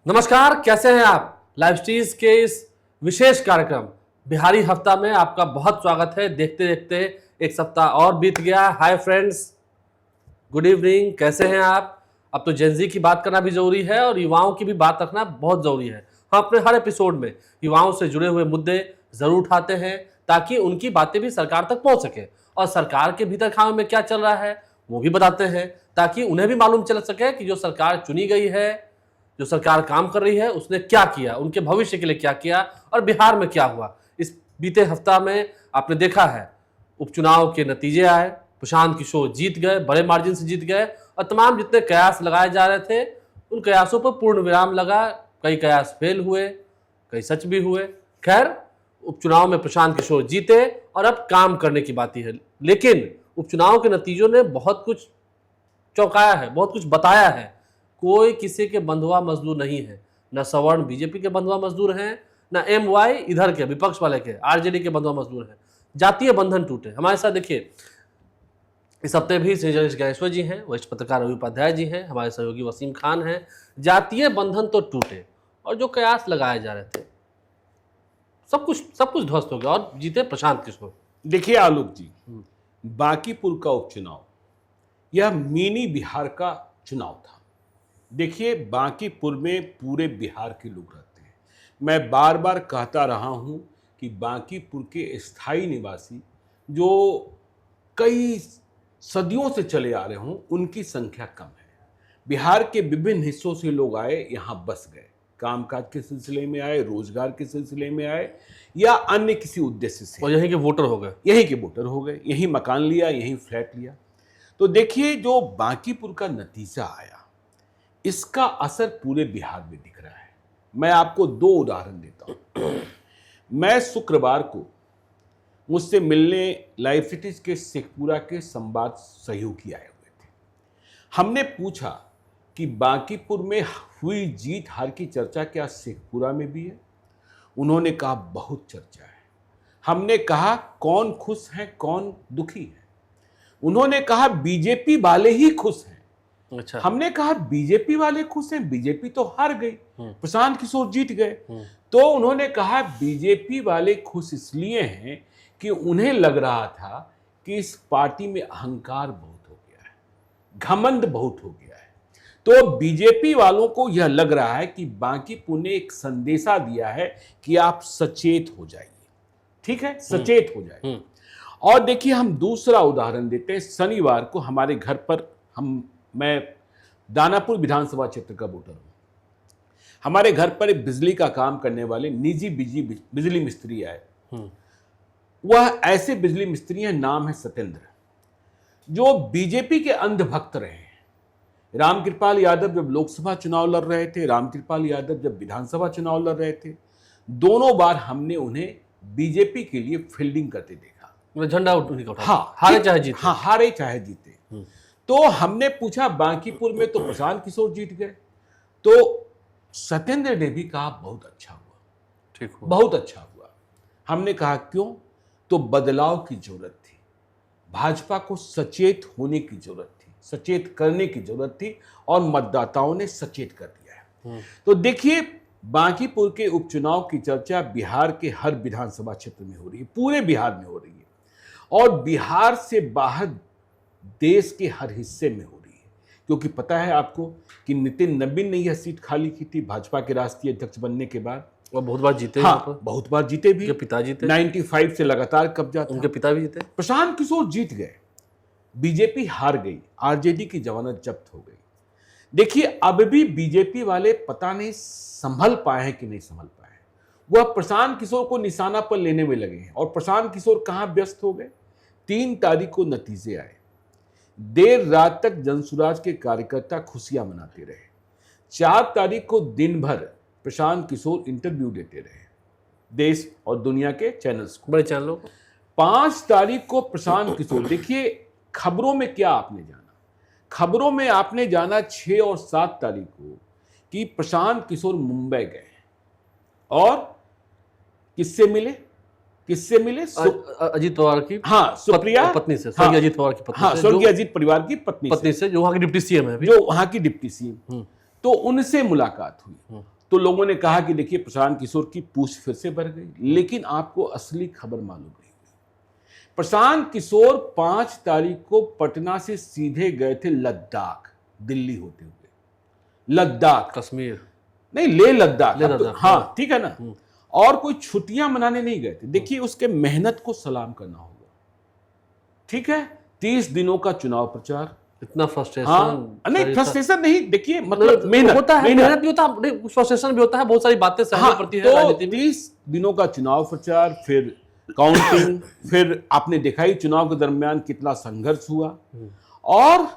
नमस्कार, कैसे हैं आप। लाइव स्ट्रीज के इस विशेष कार्यक्रम बिहारी हफ्ता में आपका बहुत स्वागत है। देखते देखते एक सप्ताह और बीत गया। हाय फ्रेंड्स, गुड इवनिंग, कैसे हैं आप। अब तो जेनजी की बात करना भी जरूरी है और युवाओं की भी बात रखना बहुत जरूरी है। हम अपने हर एपिसोड में युवाओं से जुड़े हुए मुद्दे जरूर उठाते हैं ताकि उनकी बातें भी सरकार तक पहुंच सके और सरकार के भीतर खामे में क्या चल रहा है वो भी बताते हैं ताकि उन्हें भी मालूम चल सके कि जो सरकार चुनी गई है, जो सरकार काम कर रही है, उसने क्या किया, उनके भविष्य के लिए क्या किया और बिहार में क्या हुआ। इस बीते हफ्ता में आपने देखा है उपचुनाव के नतीजे आए, प्रशांत किशोर जीत गए, बड़े मार्जिन से जीत गए और तमाम जितने कयास लगाए जा रहे थे उन कयासों पर पूर्ण विराम लगा। कई कयास फेल हुए, कई सच भी हुए। खैर, उपचुनाव में प्रशांत किशोर जीते और अब काम करने की बात है। लेकिन उपचुनाव के नतीजों ने बहुत कुछ चौंकाया है, बहुत कुछ बताया है। कोई किसी के बंधुआ मजदूर नहीं है, न सवर्ण बीजेपी के बंधुआ मजदूर हैं, न एमवाई इधर के विपक्ष वाले के आरजेडी के बंधुआ मजदूर हैं। जातीय बंधन टूटे। हमारे साथ देखिए इस हफ्ते भी श्री जगेश ज्ञानेश्वर जी हैं, वरिष्ठ पत्रकार रवि उपाध्याय जी हैं, हमारे सहयोगी वसीम खान हैं। जातीय बंधन तो टूटे और जो कयास लगाए जा रहे थे सब कुछ ध्वस्त हो गया और जीते प्रशांत किशोर। देखिए आलोक जी, बांकीपुर का उपचुनाव यह मिनी बिहार का चुनाव था। देखिए, बांकीपुर में पूरे बिहार के लोग रहते हैं। मैं बार बार कहता रहा हूं कि बांकीपुर के स्थायी निवासी जो कई सदियों से चले आ रहे हों, उनकी संख्या कम है। बिहार के विभिन्न हिस्सों से लोग आए, यहां बस गए, कामकाज के सिलसिले में आए, रोजगार के सिलसिले में आए या अन्य किसी उद्देश्य से, और यहीं के वोटर हो गए, यहीं मकान लिया, यहीं फ्लैट लिया। तो देखिए, जो बांकीपुर का नतीजा आया इसका असर पूरे बिहार में दिख रहा है। मैं आपको दो उदाहरण देता हूं। मैं शुक्रवार को मुझसे मिलने लाइव सिटीज के शेखपुरा के संवाद सहयोगी आए हुए थे। हमने पूछा कि बांकीपुर में हुई जीत हार की चर्चा क्या शेखपुरा में भी है। उन्होंने कहा बहुत चर्चा है। हमने कहा कौन खुश है कौन दुखी है। उन्होंने कहा बीजेपी वाले ही खुश हैं। अच्छा। हमने कहा बीजेपी वाले खुश हैं, बीजेपी तो हार गई, प्रशांत किशोर जीत गए। तो उन्होंने कहा बीजेपी वाले खुश इसलिए हैं कि उन्हें लग रहा था कि इस पार्टी में अहंकार बहुत हो गया है, घमंड बहुत हो गया है। तो बीजेपी वालों को यह लग रहा है कि बांकीपुर ने एक संदेशा दिया है कि आप सचेत हो जाइए। ठीक है, सचेत हो जाइए। और देखिए, हम दूसरा उदाहरण देते हैं। शनिवार को हमारे घर पर मैं दानापुर विधानसभा क्षेत्र का वोटर हूं। हमारे घर पर एक बिजली का काम करने वाले निजी बिजली मिस्त्री आए। वह ऐसे बिजली मिस्त्री हैं, नाम है सत्येंद्र, जो बीजेपी के अंधभक्त रहे हैं। रामकृपाल यादव जब लोकसभा चुनाव लड़ रहे थे, रामकृपाल यादव जब विधानसभा चुनाव लड़ रहे थे, दोनों बार हमने उन्हें बीजेपी के लिए फील्डिंग करते देखा। झंडा उठा, हाँ, हारे चाहे जीते। हाँ, हारे चाहे जीते। तो हमने पूछा बांकीपुर में तो प्रशांत किशोर जीत गए। तो सत्येंद्र ने भी कहा बहुत अच्छा हुआ, ठीक हुआ, बहुत अच्छा हुआ। हमने कहा क्यों? तो बदलाव की जरूरत थी, भाजपा को सचेत होने की जरूरत थी, सचेत करने की जरूरत थी और मतदाताओं ने सचेत कर दिया है। तो देखिए, बांकीपुर के उपचुनाव की चर्चा बिहार के हर विधानसभा क्षेत्र में हो रही है, पूरे बिहार में हो रही है और बिहार से बाहर देश के हर हिस्से में हो रही है। क्योंकि पता है आपको कि नितिन नवीन ने यह सीट खाली की थी भाजपा के राष्ट्रीय अध्यक्ष बनने के बाद, और बहुत बार जीते। हाँ, बहुत बार जीते भी। उनके पिता जीते, 95 से लगातार कब्जा था। उनके पिता भी जीते। प्रशांत किशोर जीत गए, बीजेपी हार गई, आरजेडी की जमानत जब्त हो गई। देखिए, अब भी बीजेपी वाले पता नहीं संभल पाए हैं कि नहीं संभल पाए हैं। वह प्रशांत किशोर को निशाना पर लेने में लगे हैं। और प्रशांत किशोर कहां व्यस्त हो गए? 3 तारीख को नतीजे आए। देर रात तक जनसुराज के कार्यकर्ता खुशियां मनाते रहे। 4 तारीख को दिन भर प्रशांत किशोर इंटरव्यू देते रहे देश और दुनिया के चैनल्स को, बड़े चैनलों को। 5 तारीख को प्रशांत किशोर, देखिए खबरों में क्या आपने जाना, खबरों में आपने जाना 6 और 7 तारीख को कि प्रशांत किशोर मुंबई गए और किससे मिले? अजीत पवार की, हाँ, सुप्रिया पत्नी से, स्वर्गीय अजीत पवार की पत्नी हाँ, से, स्वर्गीय अजीत परिवार की पत्नी से, जो वहां की डिप्टी सीएम है, जो वहां की डिप्टी सीएम। तो उनसे मुलाकात हुई तो लोगों ने कहा कि देखिए प्रशांत किशोर की पूछ फिर से बढ़ गई, लेकिन आपको असली खबर मालूम नहीं। प्रशांत किशोर 5 तारीख को पटना से सीधे गए थे लद्दाख, दिल्ली होते हुए लद्दाख, कश्मीर नहीं लेह लद्दाख, लेह अब तो लद्दाख, हाँ ठीक है ना, और कोई छुट्टियां मनाने नहीं गए थे। देखिए उसके मेहनत को सलाम करना होगा, ठीक है। 30 दिनों का चुनाव प्रचार, इतना फ्रस्ट्रेशन, हाँ नहीं फ्रस्ट्रेशन नहीं, देखिए मतलब मेहनत होता है, मेहनत मेहनत भी होता है, फ्रस्ट्रेशन भी होता है, बहुत सारी बातें सहनी हाँ, पड़ती है तो राजनीति में। 30 दिनों का चुनाव प्रचार, फिर काउंटिंग, फिर आपने देखा ही चुनाव के दरमियान कितना संघर्ष हुआ, और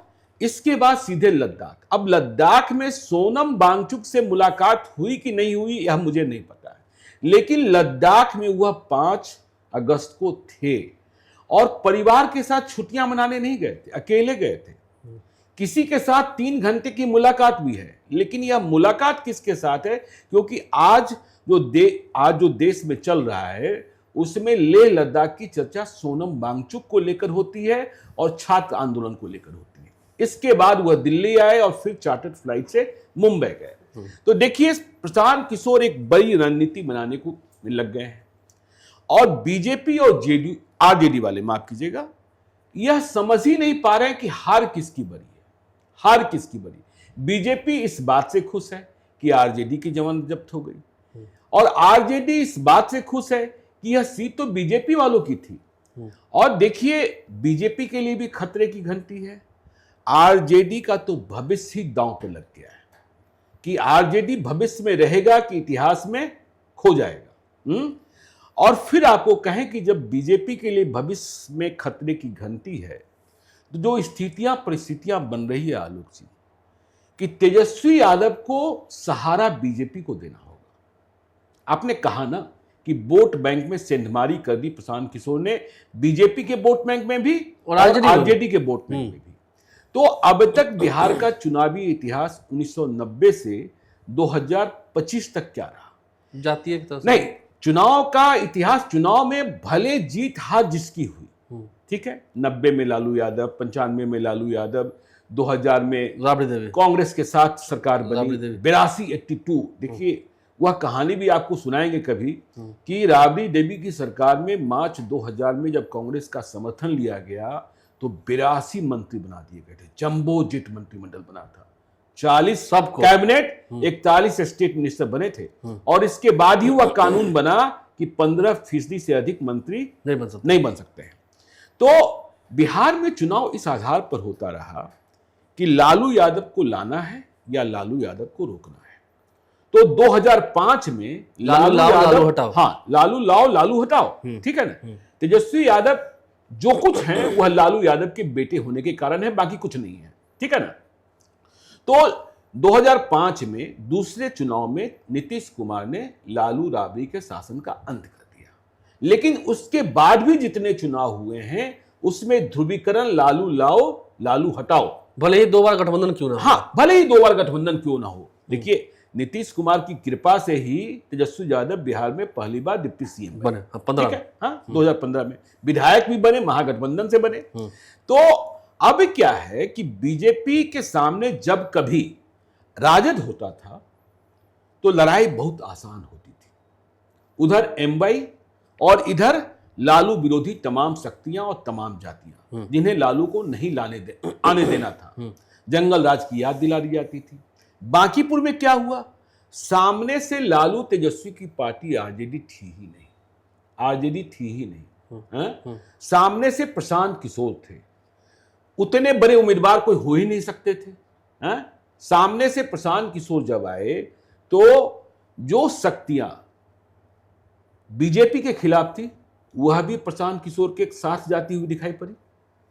इसके बाद सीधे लद्दाख। अब लद्दाख में सोनम वांगचुक से मुलाकात हुई कि नहीं हुई यह मुझे नहीं पता है, लेकिन लद्दाख में वह 5 अगस्त को थे और परिवार के साथ छुट्टियां मनाने नहीं गए थे, अकेले गए थे। किसी के साथ 3 घंटे की मुलाकात भी है, लेकिन यह मुलाकात किसके साथ है? क्योंकि आज जो देश में चल रहा है उसमें लेह लद्दाख की चर्चा सोनम वांगचुक को लेकर होती है और छात्र आंदोलन को लेकर होती है। इसके बाद वह दिल्ली आए और फिर चार्टर्ड फ्लाइट से मुंबई गए। तो देखिए प्रशांत किशोर एक बड़ी रणनीति बनाने को लग गए हैं, और बीजेपी और आरजेडी वाले, माफ कीजिएगा, यह समझ ही नहीं पा रहे हैं कि हार किसकी बड़ी है, हार किसकी बड़ी। बीजेपी इस बात से खुश है कि आरजेडी की जमानत जब्त हो गई, और आरजेडी इस बात से खुश है कि यह सीट तो बीजेपी वालों की थी। और देखिए बीजेपी के लिए भी खतरे की घंटी है, आरजेडी का तो भविष्य ही दांव पे लग गया है कि आरजेडी भविष्य में रहेगा कि इतिहास में खो जाएगा। और फिर आपको कहें कि जब बीजेपी के लिए भविष्य में खतरे की घंटी है, तो जो स्थितियां परिस्थितियां बन रही है आलोक जी, कि तेजस्वी यादव को सहारा बीजेपी को देना होगा। आपने कहा ना कि वोट बैंक में सेंधमारी कर दी प्रशांत किशोर ने, बीजेपी के वोट बैंक में भी और आरजेडी के वोट बैंक में भी। तो अब तक बिहार का चुनावी इतिहास 1990 से 2025 तक क्या रहा? जातीय नहीं, चुनाव का इतिहास, चुनाव में भले जीत हार जिसकी हुई, ठीक है, 90 में लालू यादव, 95 में लालू यादव, 2000 में राबड़ी देवी कांग्रेस के साथ सरकार बनी, 82 82। देखिए वह कहानी भी आपको सुनाएंगे कभी कि राबड़ी देवी की सरकार में मार्च 2000 में जब कांग्रेस का समर्थन लिया गया तो 82 मंत्री बना दिए गए थे, जंबो जेट मंत्रिमंडल बना था, 40 सब कैबिनेट, 41 स्टेट मिनिस्टर बने थे, और इसके बाद ही वह कानून बना कि 15% से अधिक मंत्री नहीं बन सकते हैं। तो बिहार में चुनाव इस आधार पर होता रहा कि लालू यादव को लाना है या लालू यादव को रोकना है। तो 2005 में लालू हटाओ, हाँ लालू लाओ लालू हटाओ, ठीक है ना। तेजस्वी यादव जो कुछ है वह लालू यादव के बेटे होने के कारण है, बाकी कुछ नहीं है, ठीक है ना। तो 2005 में दूसरे चुनाव में नीतीश कुमार ने लालू राबड़ी के शासन का अंत कर दिया, लेकिन उसके बाद भी जितने चुनाव हुए हैं उसमें ध्रुवीकरण लालू लाओ लालू हटाओ, भले ही 2 बार गठबंधन क्यों ना हो, हाँ भले ही 2 बार गठबंधन क्यों ना हो। देखिए नीतीश कुमार की कृपा से ही तेजस्वी यादव बिहार में पहली बार डिप्टी सीएम बने, 15 है, हाँ 2015 में विधायक भी बने, महागठबंधन से बने। तो अब क्या है कि बीजेपी के सामने जब कभी राजद होता था तो लड़ाई बहुत आसान होती थी, उधर एमवाई और इधर लालू विरोधी तमाम शक्तियां और तमाम जातियां जिन्हें लालू को नहीं आने देना था, जंगल राज की याद दिला दी जाती थी। बांकीपुर में क्या हुआ, सामने से लालू तेजस्वी की पार्टी आरजेडी थी ही नहीं, आरजेडी थी ही नहीं, सामने से प्रशांत किशोर थे, उतने बड़े उम्मीदवार कोई हो ही नहीं सकते थे। सामने से प्रशांत किशोर जब आए तो जो शक्तियां बीजेपी के खिलाफ थी वह भी प्रशांत किशोर के साथ जाती हुई दिखाई पड़ी,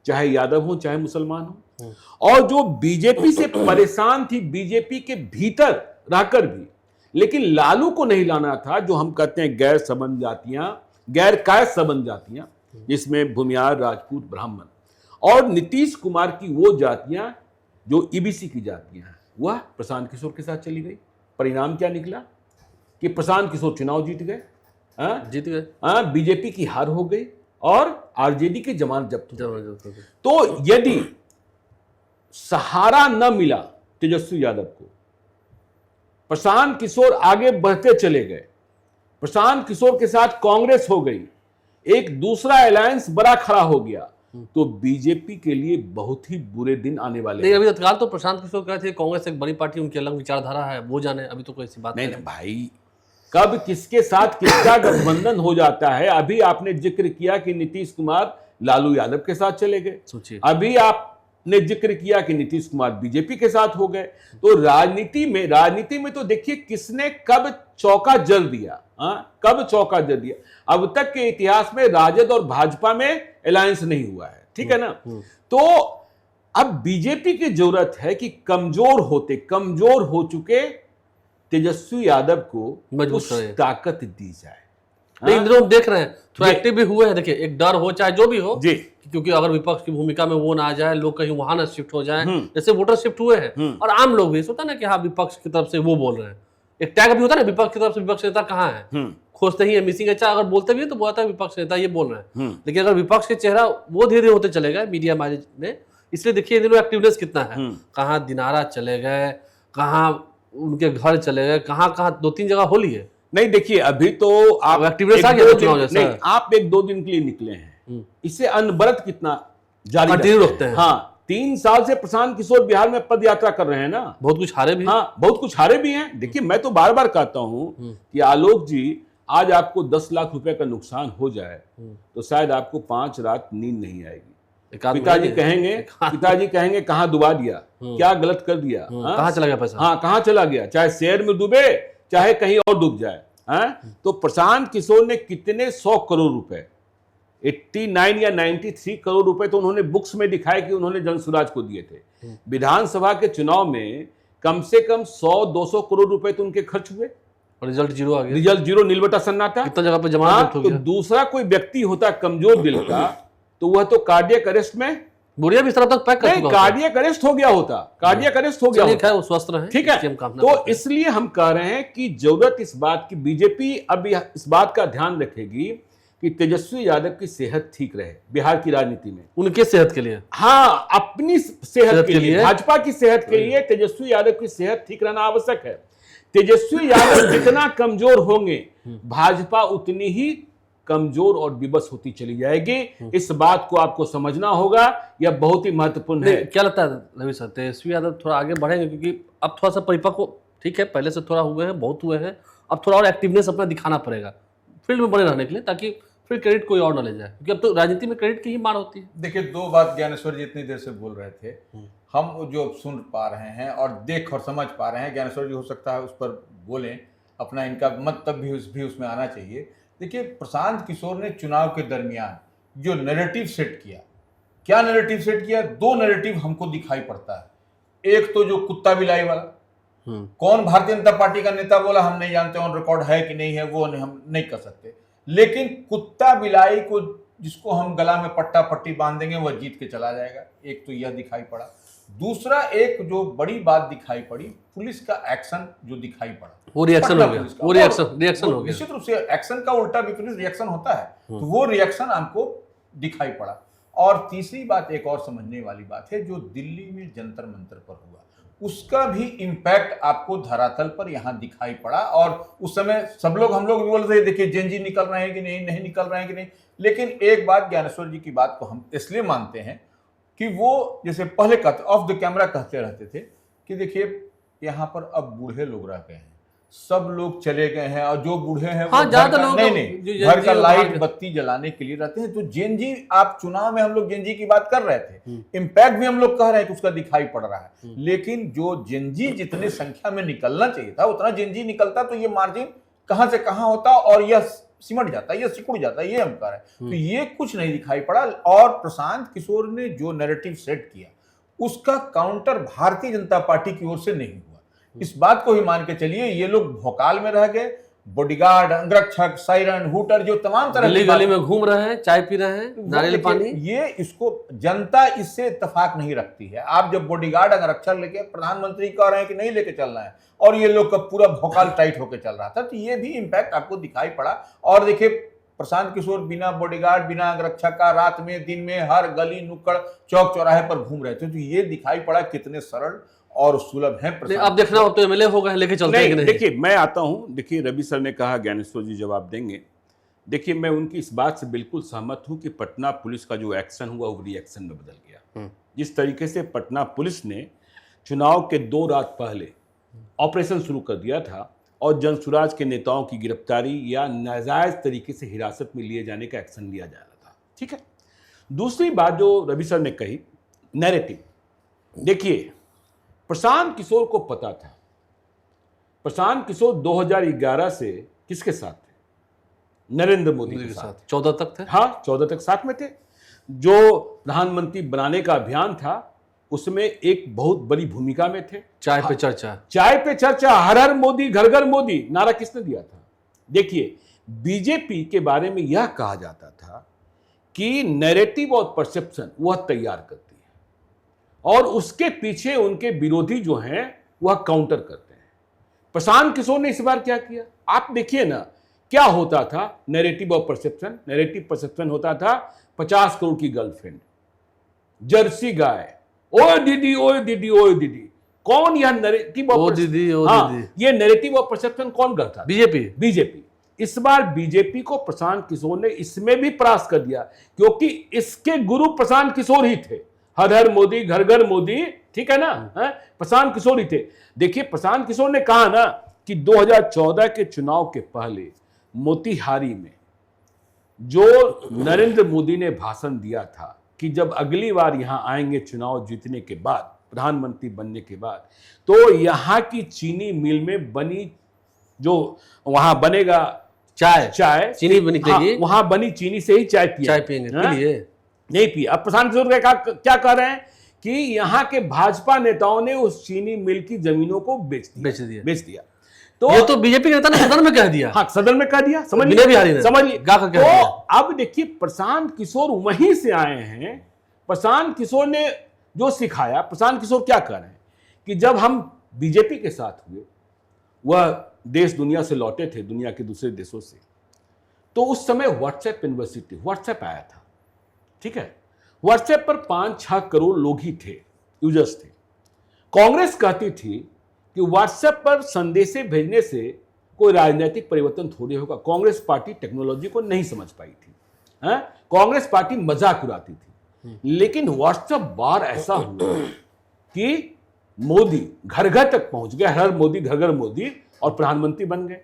चाहे यादव हो चाहे मुसलमान हो। और जो बीजेपी से परेशान थी बीजेपी के भीतर रहकर भी, लेकिन लालू को नहीं लाना था, जो हम कहते हैं गैर संबंध जातियां, गैर कायद संबंध जातियां, जिसमें भूमियार, राजपूत, ब्राह्मण, और नीतीश कुमार की वो जातियां जो ईबीसी की जातियां हैं, वह प्रशांत किशोर के साथ चली गई। परिणाम क्या निकला कि प्रशांत किशोर चुनाव जीत गए, बीजेपी की हार हो गई और आरजेडी की जमानत जब्त हो गई। तो यदि सहारा न मिला तेजस्वी यादव को प्रशांत किशोर आगे बढ़ते चले गए, प्रशांत किशोर के साथ कांग्रेस हो गई, एक दूसरा अलायंस बड़ा खड़ा हो गया, तो बीजेपी के लिए बहुत ही बुरे दिन आने वाले नहीं, हैं। अभी तत्काल तो प्रशांत किशोर कह रहे थे कांग्रेस एक बड़ी पार्टी, उनकी अलग विचारधारा है, वो जाने, अभी तो कोई ऐसी बात नहीं नहीं भाई, कब किसके साथ किसका गठबंधन हो जाता है। अभी आपने जिक्र किया कि नीतीश कुमार लालू यादव के साथ चले गए, सोचिए। अभी आपने जिक्र किया कि नीतीश कुमार बीजेपी के साथ हो गए। तो राजनीति में तो देखिए किसने कब चौका जल दिया, कब चौका जल दिया। अब तक के इतिहास में राजद और भाजपा में अलायंस नहीं हुआ है, ठीक है ना। तो अब बीजेपी की जरूरत है कि कमजोर हो चुके तेजस्वी यादव को मजबूत उस करें। ताकत दी जाए। नहीं, इन दिनों हम देख रहे हैं थोड़ा जी। एक्टिव भी हुए हैं। देखिए, एक डर हो चाहे जो भी हो, जी, क्योंकि अगर विपक्ष की भूमिका में वो ना आ जाए, लोग कहीं वहां ना शिफ्ट हो जाए, जैसे वोटर शिफ्ट हुए हैं, और आम लोग भी सोचता ना कि हाँ विपक्ष की तरफ से वो बोल रहे हैं, एक टैग भी होता है ना विपक्ष की तरफ से, विपक्ष नेता कहाँ है, खोजते ही है मिसिंग। अच्छा, अगर बोलते भी है तो बोलता है विपक्ष नेता ये बोल रहे हैं, लेकिन अगर विपक्ष के चेहरा वो धीरे धीरे होते चले गए मीडिया में, इसलिए देखिए इन दिनों एक्टिवनेस कितना है, कहाँ दिनारा चले गए, कहाँ उनके घर चले गए, कहाँ 2-3 जगह होली है। नहीं देखिए, अभी तो आप एक्टिवनेस आ गया चुनाव जैसा। नहीं, आप 1-2 दिन के लिए निकले हैं, इससे अनबरत कितना जारी कंटिन्यू रखते हैं। हाँ, 3 साल से प्रशांत किशोर बिहार में पद यात्रा कर रहे हैं ना, बहुत कुछ हारे भी। हाँ, बहुत कुछ हारे भी हैं। देखिए, मैं तो बार बार कहता हूं कि आलोक जी, आज आपको 10 लाख रुपए का नुकसान हो जाए तो शायद आपको 5 रात नींद नहीं आएगी। पिताजी कहेंगे कहाँ डुबा दिया, क्या गलत कर दिया, कहाँ चला गया पैसा, हाँ कहाँ चला गया, चाहे शेयर में डूबे चाहे कहीं और डूब जाए। तो प्रशांत किशोर ने कितने 100 करोड़ रुपए, 89 या 93 करोड़ रुपए तो उन्होंने बुक्स में दिखाए कि उन्होंने जनसुराज को दिए थे। विधानसभा के चुनाव में कम से कम 100-200 करोड़ रुपए तो उनके खर्च हुए, और रिजल्ट जीरो आ गया। रिजल्ट जीरो, नीलबटा सन्नाटा। कितना जगह पे जमानत हो तो गया। दूसरा कोई व्यक्ति होता कमजोर दिल का तो वह तो कार्डियक अरेस्ट में, बुढ़िया भी इस तरह तक पैक कर चुका, कार्डियक अरेस्ट हो गया होता, कार्डियक अरेस्ट हो गया होता। वो स्वस्थ रहे, ठीक है। तो इसलिए हम कह रहे हैं कि जरूरत इस बात की, बीजेपी अब इस बात का ध्यान रखेगी कि तेजस्वी यादव की सेहत ठीक रहे बिहार की राजनीति में, उनके सेहत के लिए, हाँ, अपनी सेहत के लिए, भाजपा की सेहत के लिए तेजस्वी यादव की सेहत ठीक रहना आवश्यक है। तेजस्वी यादव जितना कमजोर होंगे, भाजपा उतनी ही कमजोर और विवश होती चली जाएगी। इस बात को आपको समझना होगा, यह बहुत ही महत्वपूर्ण है। क्या लगता है रवि सर, तेजस्वी यादव थोड़ा आगे बढ़ेंगे? क्योंकि अब थोड़ा सा परिपक्व, ठीक है, पहले से थोड़ा हुए हैं, बहुत हुए हैं, अब थोड़ा और एक्टिवनेस अपना दिखाना पड़ेगा फील्ड में बने रहने के लिए, ताकि फिर क्रेडिट कोई और ना ले जाए, क्योंकि अब तो राजनीति में क्रेडिट की ही मार होती है। देखिए, 2 बात ज्ञानेश्वर जी इतनी देर से बोल रहे थे, हम जो सुन पा रहे हैं और देख और समझ पा रहे हैं, ज्ञानेश्वर जी हो सकता है उस पर बोलें, अपना इनका मतलब भी उसमें आना चाहिए। देखिए, प्रशांत किशोर ने चुनाव के दरमियान जो नैरेटिव सेट किया, क्या नैरेटिव सेट किया? 2 नैरेटिव हमको दिखाई पड़ता है। एक तो जो कुत्ता बिलाई वाला, कौन भारतीय जनता पार्टी का नेता बोला हम नहीं जानते, ऑन रिकॉर्ड है कि नहीं है वो हम नहीं कर सकते, लेकिन कुत्ता बिलाई को जिसको हम गला में पट्टा पट्टी बांध देंगे वह जीत के चला जाएगा। एक तो यह दिखाई पड़ा। दूसरा, एक जो बड़ी बात दिखाई पड़ी, पुलिस का एक्शन जो दिखाई पड़ा, वो रिएक्शन हो गया, वो रिएक्शन हो गया। निश्चित रूप से एक्शन का उल्टा विपरीत रिएक्शन होता है, तो वो रिएक्शन हमको दिखाई पड़ा। और तीसरी बात, एक और समझने वाली बात है, जो दिल्ली में जंतर मंतर पर हुआ, उसका भी इम्पैक्ट आपको धरातल पर यहाँ दिखाई पड़ा। और उस समय सब लोग, हम लोग भी बोल रहे, देखिए जेनजी निकल रहे हैं कि नहीं निकल रहे हैं कि नहीं, लेकिन एक बात ज्ञानेश्वर जी की बात को हम इसलिए मानते हैं कि वो जैसे पहले कहते, ऑफ द कैमरा कहते रहते थे कि देखिए यहाँ पर अब बूढ़े लोग रह गए हैं, सब लोग चले गए हैं, और जो बूढ़े हैं हाँ, वो नहीं घर का लाइट बत्ती जलाने के लिए रहते हैं। तो जेनजी, आप चुनाव में हम लोग जेनजी की बात कर रहे थे, इम्पैक्ट भी हम लोग कह रहे हैं कि उसका दिखाई पड़ रहा है, लेकिन जो जेनजी जितने संख्या में निकलना चाहिए था उतना जेनजी निकलता तो ये मार्जिन कहां से कहां होता और यह सिमट जाता, यह सिकुड़ जाता, ये हम कह रहे हैं। तो ये कुछ नहीं दिखाई पड़ा। और प्रशांत किशोर ने जो नैरेटिव सेट किया उसका काउंटर भारतीय जनता पार्टी की ओर से नहीं हुआ। इस बात को ही मान के चलिए, ये लोग भोकाल में रह गए, बॉडीगार्ड, अंगरक्षक, सायरन, हूटर, जो तमाम तरह गली गली में घूम रहे हैं, चाय पी रहे हैं, नारियल पानी, ये इसको जनता इससे इत्तेफाक नहीं रखती है। आप जब बॉडीगार्ड, अंगरक्षक लेके प्रधानमंत्री कह रहे हैं कि नहीं लेके चलना है, और ये लोग का पूरा भोकाल टाइट होकर चल रहा था, तो ये भी इम्पैक्ट आपको दिखाई पड़ा। और देखिए, प्रशांत किशोर बिना बॉडीगार्ड, बिना अंगरक्षा का रात में दिन में हर गली नुक्कड़ चौक चौराहे पर घूम रहे थे। तो ये दिखाई पड़ा कितने सरल और सुलभ है नहीं, अब देखना अब तो एमएलए हो गए, लेके चलते हैं कि नहीं? देखिए मैं आता हूं, देखिए रवि सर ने कहा, ज्ञानेश्वर जी जवाब देंगे। देखिए मैं उनकी इस बात से बिल्कुल सहमत हूं कि पटना पुलिस का जो एक्शन हुआ वो रिएक्शन में बदल गया। जिस तरीके से पटना पुलिस ने चुनाव के 2 रात पहले ऑपरेशन शुरू कर दिया था और जनसुराज के नेताओं की गिरफ्तारी या नाजायज तरीके से हिरासत में लिए जाने का एक्शन लिया जा रहा था, ठीक है। दूसरी बात जो रवि सर ने कही, नैरेटिव। देखिए प्रशांत किशोर को पता था, प्रशांत किशोर 2011 से किसके साथ थे? नरेंद्र मोदी के साथ। 14 तक थे। हाँ 14 तक साथ में थे। जो प्रधानमंत्री बनाने का अभियान था उसमें एक बहुत बड़ी भूमिका में थे। चाय पे चर्चा, चाय पे चर्चा, हर हर मोदी घर घर मोदी नारा किसने दिया था? देखिए बीजेपी के बारे में यह कहा जाता था कि नैरेटिव और परसेप्शन वह तैयार करती है और उसके पीछे उनके विरोधी जो हैं वह काउंटर करते हैं। प्रशांत किशोर ने इस बार क्या किया? आप देखिए ना क्या होता था नैरेटिव और परसेप्शन। नैरेटिव परसेप्शन होता था 50 करोड़ की गर्लफ्रेंड, जर्सी गाय, ओए दीदी ओए दीदी ओए दीदी। कौन यह नैरेटिव और दीदी ओ हाँ, दीदी, ये नैरेटिव और परसेप्शन कौन करता था? बीजेपी। इस बार बीजेपी को प्रशांत किशोर ने इसमें भी परास्त कर दिया क्योंकि इसके गुरु प्रशांत किशोर ही थे। हर हर मोदी घर घर मोदी, ठीक है ना, प्रशांत किशोर ही थे। देखिए प्रशांत किशोर ने कहा ना कि 2014 के चुनाव के पहले मोतिहारी में जो नरेंद्र मोदी ने भाषण दिया था कि जब अगली बार यहां आएंगे चुनाव जीतने के बाद, प्रधानमंत्री बनने के बाद, तो यहां की चीनी मिल में बनी जो वहां बनेगा चाय चीनी निकलेगी, हाँ, वहां बनी चीनी से ही चाय पिएंगे, नहीं पी। अब प्रशांत किशोर क्या कह रहे हैं कि यहाँ के भाजपा नेताओं ने उस चीनी मिल की जमीनों को बेच दिया। तो ये तो बीजेपी के नेता ने सदन में कह दिया। हाँ सदन में कह दिया, समझिए। तो अब देखिए प्रशांत किशोर वहीं से आए हैं। प्रशांत किशोर ने जो सिखाया, प्रशांत किशोर क्या कर रहे हैं कि जब हम बीजेपी के साथ हुए, वह देश दुनिया से लौटे थे, दुनिया के दूसरे देशों से, तो उस समय व्हाट्सएप यूनिवर्सिटी, व्हाट्सएप आया था, ठीक है। व्हाट्सएप पर 5-6 करोड़ लोग ही थे, यूजर्स थे। कांग्रेस कहती थी कि व्हाट्सएप पर संदेशे भेजने से कोई राजनीतिक परिवर्तन थोड़ी होगा। कांग्रेस पार्टी टेक्नोलॉजी को नहीं समझ पाई थी, कांग्रेस पार्टी मजाक उड़ाती थी। लेकिन व्हाट्सएप बार ऐसा हुआ कि मोदी घर घर तक पहुंच गया, हर मोदी घर घर मोदी, और प्रधानमंत्री बन गए।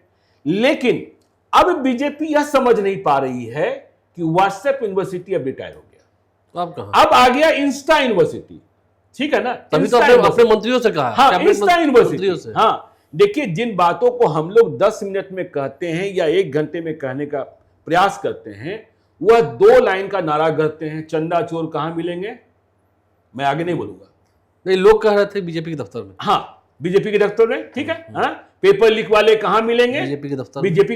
लेकिन अब बीजेपी यह समझ नहीं पा रही है कि व्हाट्सएप यूनिवर्सिटी अब रिटायर हो गया, अब आ गया इंस्टा यूनिवर्सिटी, ठीक है ना। तभी तो अपने मंत्रियों से कहा, हाँ इंस्टा यूनिवर्सिटी। हाँ देखिए जिन बातों को हम लोग 10 मिनट में कहते हैं या 1 घंटे में कहने का प्रयास करते हैं, वह 2 लाइन का नारा करते हैं। चंदा चोर कहां मिलेंगे, मैं आगे नहीं बोलूंगा। नहीं, लोग कह रहे थे बीजेपी के दफ्तर में। हाँ बीजेपी के दफ्तर में, ठीक है। हाँ पेपर लीक वाले कहां मिलेंगे, बीजेपी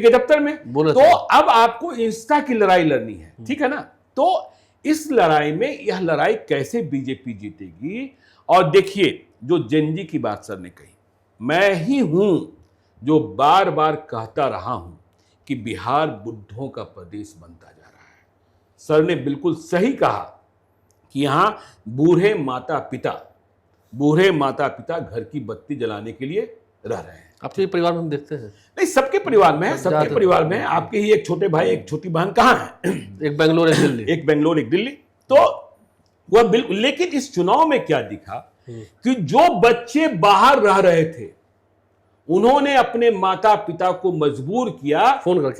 के दफ्तर में बोले। तो अब आपको इंस्टा की लड़ाई लड़नी है, ठीक है ना। तो इस लड़ाई में यह लड़ाई कैसे बीजेपी जीतेगी? और देखिए जो जेनजी की बात सर ने कही, मैं ही हूं जो बार बार कहता रहा हूं कि बिहार बुद्धों का प्रदेश बनता जा रहा है। सर ने बिल्कुल सही कहा कि यहां बूढ़े माता पिता घर की बत्ती जलाने के लिए रह रहे हैं। आपके परिवार में हम देखते हैं, नहीं सबके परिवार में है, सबके परिवार में है। आपके ही एक छोटे भाई एक छोटी बहन कहाँ है? एक बेंगलोर एक दिल्ली। तो वह बिल्कुल, लेकिन इस चुनाव में क्या दिखा कि जो बच्चे बाहर रह रहे थे उन्होंने अपने माता पिता को मजबूर किया फोन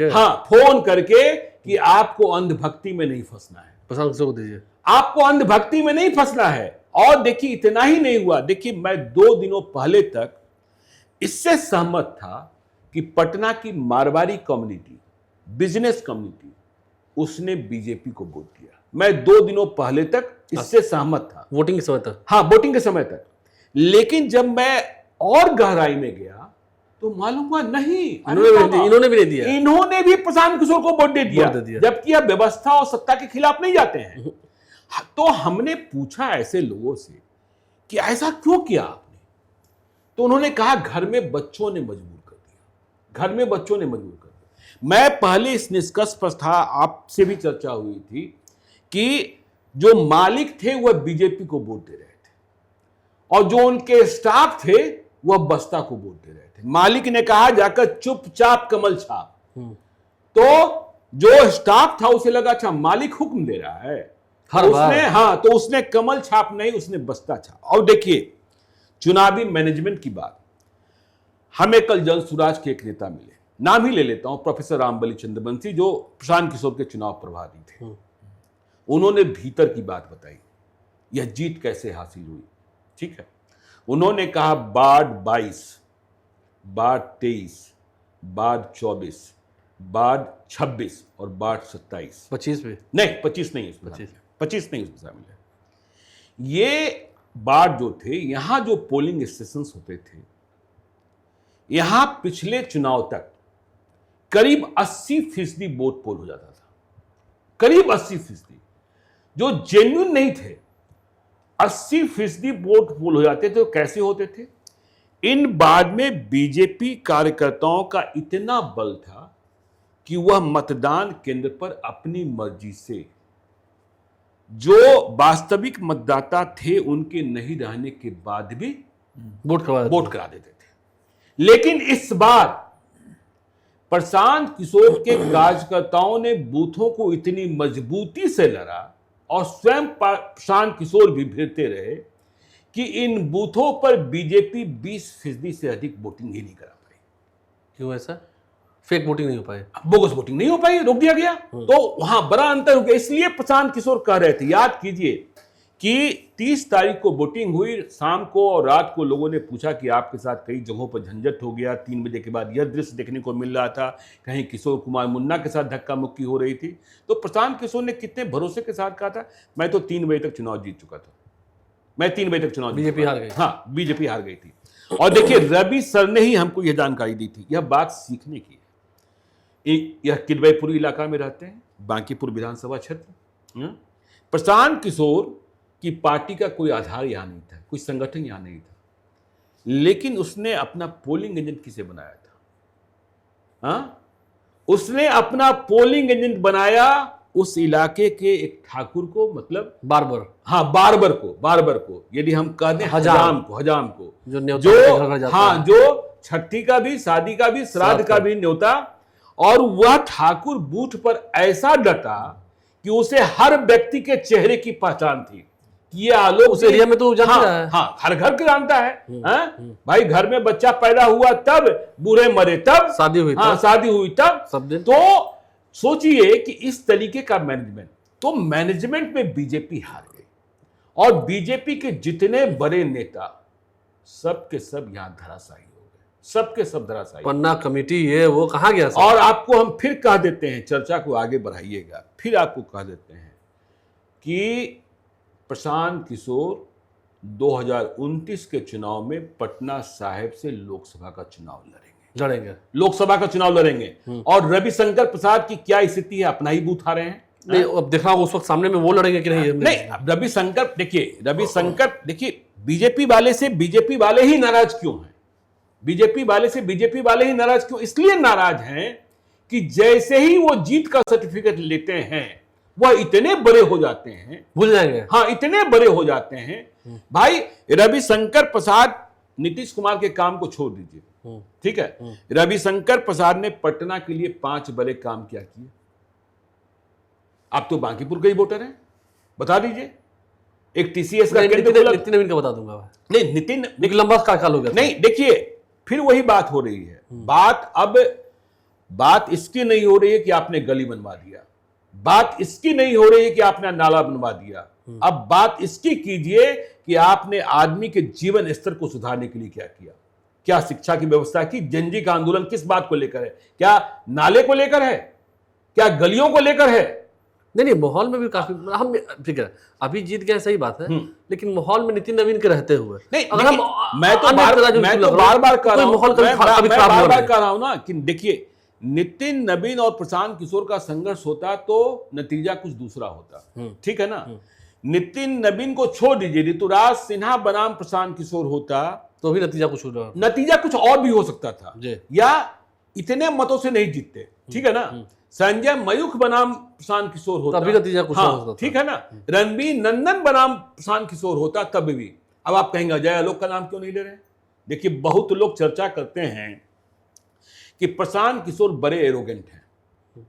करके कि आपको अंधभक्ति में नहीं फंसना है, आपको अंधभक्ति में नहीं फंसना है। और देखिए इतना ही नहीं हुआ, देखिए मैं 2 दिनों पहले तक इससे सहमत था कि पटना की मारवाड़ी कम्युनिटी, बिजनेस कम्युनिटी, उसने बीजेपी को वोट दिया। मैं 2 दिनों पहले तक इससे सहमत था, वोटिंग के समय तक। हाँ वोटिंग के समय तक। लेकिन जब मैं और गहराई में गया तो मालूम हुआ नहीं, इन्होंने भी नहीं दिया, इन्होंने भी प्रशांत किशोर को वोट दे दिया, जबकि यह व्यवस्था और सत्ता के खिलाफ नहीं जाते हैं। तो हमने पूछा ऐसे लोगों से कि ऐसा क्यों किया आपने? तो उन्होंने कहा घर में बच्चों ने मजबूर कर दिया। मैं पहले इस निष्कर्ष पर था, आपसे भी चर्चा हुई थी कि जो मालिक थे वह बीजेपी को वोट दे रहे थे और जो उनके स्टाफ थे वह बसपा को वोट दे रहे थे। मालिक ने कहा जाकर चुपचाप कमल छाप, तो जो स्टाफ था उसे लगा अच्छा मालिक हुक्म दे रहा है, हर बार। तो उसने कमल छाप नहीं, उसने बसपा छाप। और देखिए चुनावी मैनेजमेंट की बात, हमें कल जन सुराज के एक नेता मिले, नाम ही ले लेता हूं, प्रोफेसर रामबली चंद्रवंशी, जो प्रशांत किशोर के चुनाव प्रभारी थे। उन्होंने भीतर की बात बताई, यह जीत कैसे हासिल हुई। ठीक है, उन्होंने कहा वार्ड 22, वार्ड 23, वार्ड 24, वार्ड 26 और वार्ड 27, 25 में नहीं 25 नहीं, 25 25 नहीं उसमें शामिल है। ये वार्ड जो थे, यहां जो पोलिंग स्टेशंस होते थे, यहां पिछले चुनाव तक करीब 80% वोट पोल हो जाता था, करीब 80%। जो जेन्युइन नहीं थे 80% वोट पोल हो जाते थे। तो कैसे होते थे? इन बाद में बीजेपी कार्यकर्ताओं का इतना बल था कि वह मतदान केंद्र पर अपनी मर्जी से जो वास्तविक मतदाता थे उनके नहीं रहने के बाद भी वोट करा देते थे। लेकिन इस बार प्रशांत किशोर के कार्यकर्ताओं ने बूथों को इतनी मजबूती से लड़ा और स्वयं प्रशांत किशोर भी भिड़ते रहे कि इन बूथों पर बीजेपी 20% से अधिक वोटिंग ही नहीं करा पाई। क्यों ऐसा? फेक वोटिंग नहीं हो पाए, बोगस वोटिंग नहीं हो पाई, रोक दिया गया। तो वहां बड़ा अंतर हो गया। इसलिए प्रशांत किशोर कह रहे थे, याद कीजिए कि 30 तारीख को वोटिंग हुई, शाम को और रात को लोगों ने पूछा कि आपके साथ कई जगहों पर झंझट हो गया। 3 बजे के बाद यह दृश्य देखने को मिल रहा था, कहीं किशोर कुमार मुन्ना के साथ धक्का मुक्की हो रही थी। तो प्रशांत किशोर ने कितने भरोसे के साथ कहा था, मैं तो 3 बजे तक चुनाव जीत चुका था, मैं 3 बजे तक चुनाव बीजेपी हार गई। हाँ, बीजेपी हार गई थी। और देखिए रवि सर ने ही हमको यह जानकारी दी थी। यह बात सीखने की है। यह किदवईपुरी इलाका में रहते हैं, बांकीपुर विधानसभा क्षेत्र। प्रशांत किशोर की पार्टी का कोई आधार यहां नहीं था, कोई संगठन यहां नहीं था, लेकिन उसने अपना पोलिंग एजेंट किसे बनाया था? उसने अपना पोलिंग एजेंट बनाया उस इलाके के एक ठाकुर को, मतलब बारबर को, यदि हम कहते हैं हजाम को, जो छठी का भी, शादी का भी, श्राद्ध का भी न्योता। और वह ठाकुर बूथ पर ऐसा डटा कि उसे हर व्यक्ति के चेहरे की पहचान थी। ये आलोक उस एरिया में तो जानता है। हाँ, हर घर के जानता है। भाई घर में बच्चा पैदा हुआ तब, बूढ़े मरे तब, शादी हुई तब, सब दिन। तो सोचिए कि इस तरीके का मैनेजमेंट, तो मैनेजमेंट में बीजेपी हार गई और बीजेपी के जितने बड़े नेता सब के सब यहां धराशायी हो गए, सबके सब धराशायी। पन्ना कमेटी ये वो कहां गया सब? और आपको हम फिर कह देते हैं, चर्चा को आगे बढ़ाइएगा, फिर आपको कह देते हैं कि प्रशांत किशोर 2029 के चुनाव में पटना साहिब से लोकसभा का चुनाव लड़ेंगे, लोकसभा का चुनाव लड़ेंगे। और रविशंकर प्रसाद की क्या स्थिति है? अपना ही बूथ हारे हैं। नहीं, अब देखना उस वक्त सामने में वो लड़ेंगे कि नहीं। नहीं, रविशंकर देखिए बीजेपी वाले से बीजेपी वाले ही नाराज क्यों हैं? बीजेपी वाले से बीजेपी वाले ही नाराज क्यों? इसलिए नाराज हैं कि जैसे ही वो जीत का सर्टिफिकेट लेते हैं वह इतने बड़े हो जाते हैं, भूल जाएंगे। हाँ, इतने बड़े हो जाते हैं। भाई रविशंकर प्रसाद, नीतीश कुमार के काम को छोड़ दीजिए, ठीक है, रविशंकर प्रसाद ने पटना के लिए 5 बड़े काम क्या किए? आप तो बांकीपुर के ही वोटर हैं, बता दीजिए। एक टीसीएस का नितिन नवीन का बता दूंगा। नहीं, नितिन एक लंबा काल हो गया। नहीं, देखिए फिर वही बात हो रही है। बात इसकी नहीं हो रही है कि आपने गली बनवा दिया, बात इसकी नहीं हो रही है कि आपने नाला बनवा दिया। अब बात इसकी कीजिए कि आपने आदमी के जीवन स्तर को सुधारने के लिए क्या किया, क्या शिक्षा की व्यवस्था की। जनजी का आंदोलन किस बात को लेकर है? क्या नाले को लेकर है? क्या गलियों को लेकर है? नहीं, माहौल में भी काफी हम, ठीक है, अभी जीत गए सही बात है, लेकिन माहौल में नितिन नवीन के रहते हुए नहीं, अगर मैं तो बार बार कह रहा हूं ना कि देखिए नितिन नवीन और प्रशांत किशोर का संघर्ष होता तो नतीजा कुछ दूसरा होता, ठीक है ना। नितिन नवीन को छोड़ दीजिए, ऋतुराज सिन्हा बनाम प्रशांत किशोर होता तो भी नतीजा कुछ और भी हो सकता था, या इतने मतों से नहीं जीतते, ठीक है ना। संजय मयूख बनाम प्रशांत किशोर होता, तभी नतीजा कुछ और होता था। ठीक है ना। रणबीर नंदन बनाम प्रशांत किशोर होता तब भी। अब आप कहेंगे अजय आलोक का नाम क्यों नहीं ले रहे? देखिए, बहुत लोग चर्चा करते हैं कि प्रशांत किशोर बड़े एरोगेंट हैं,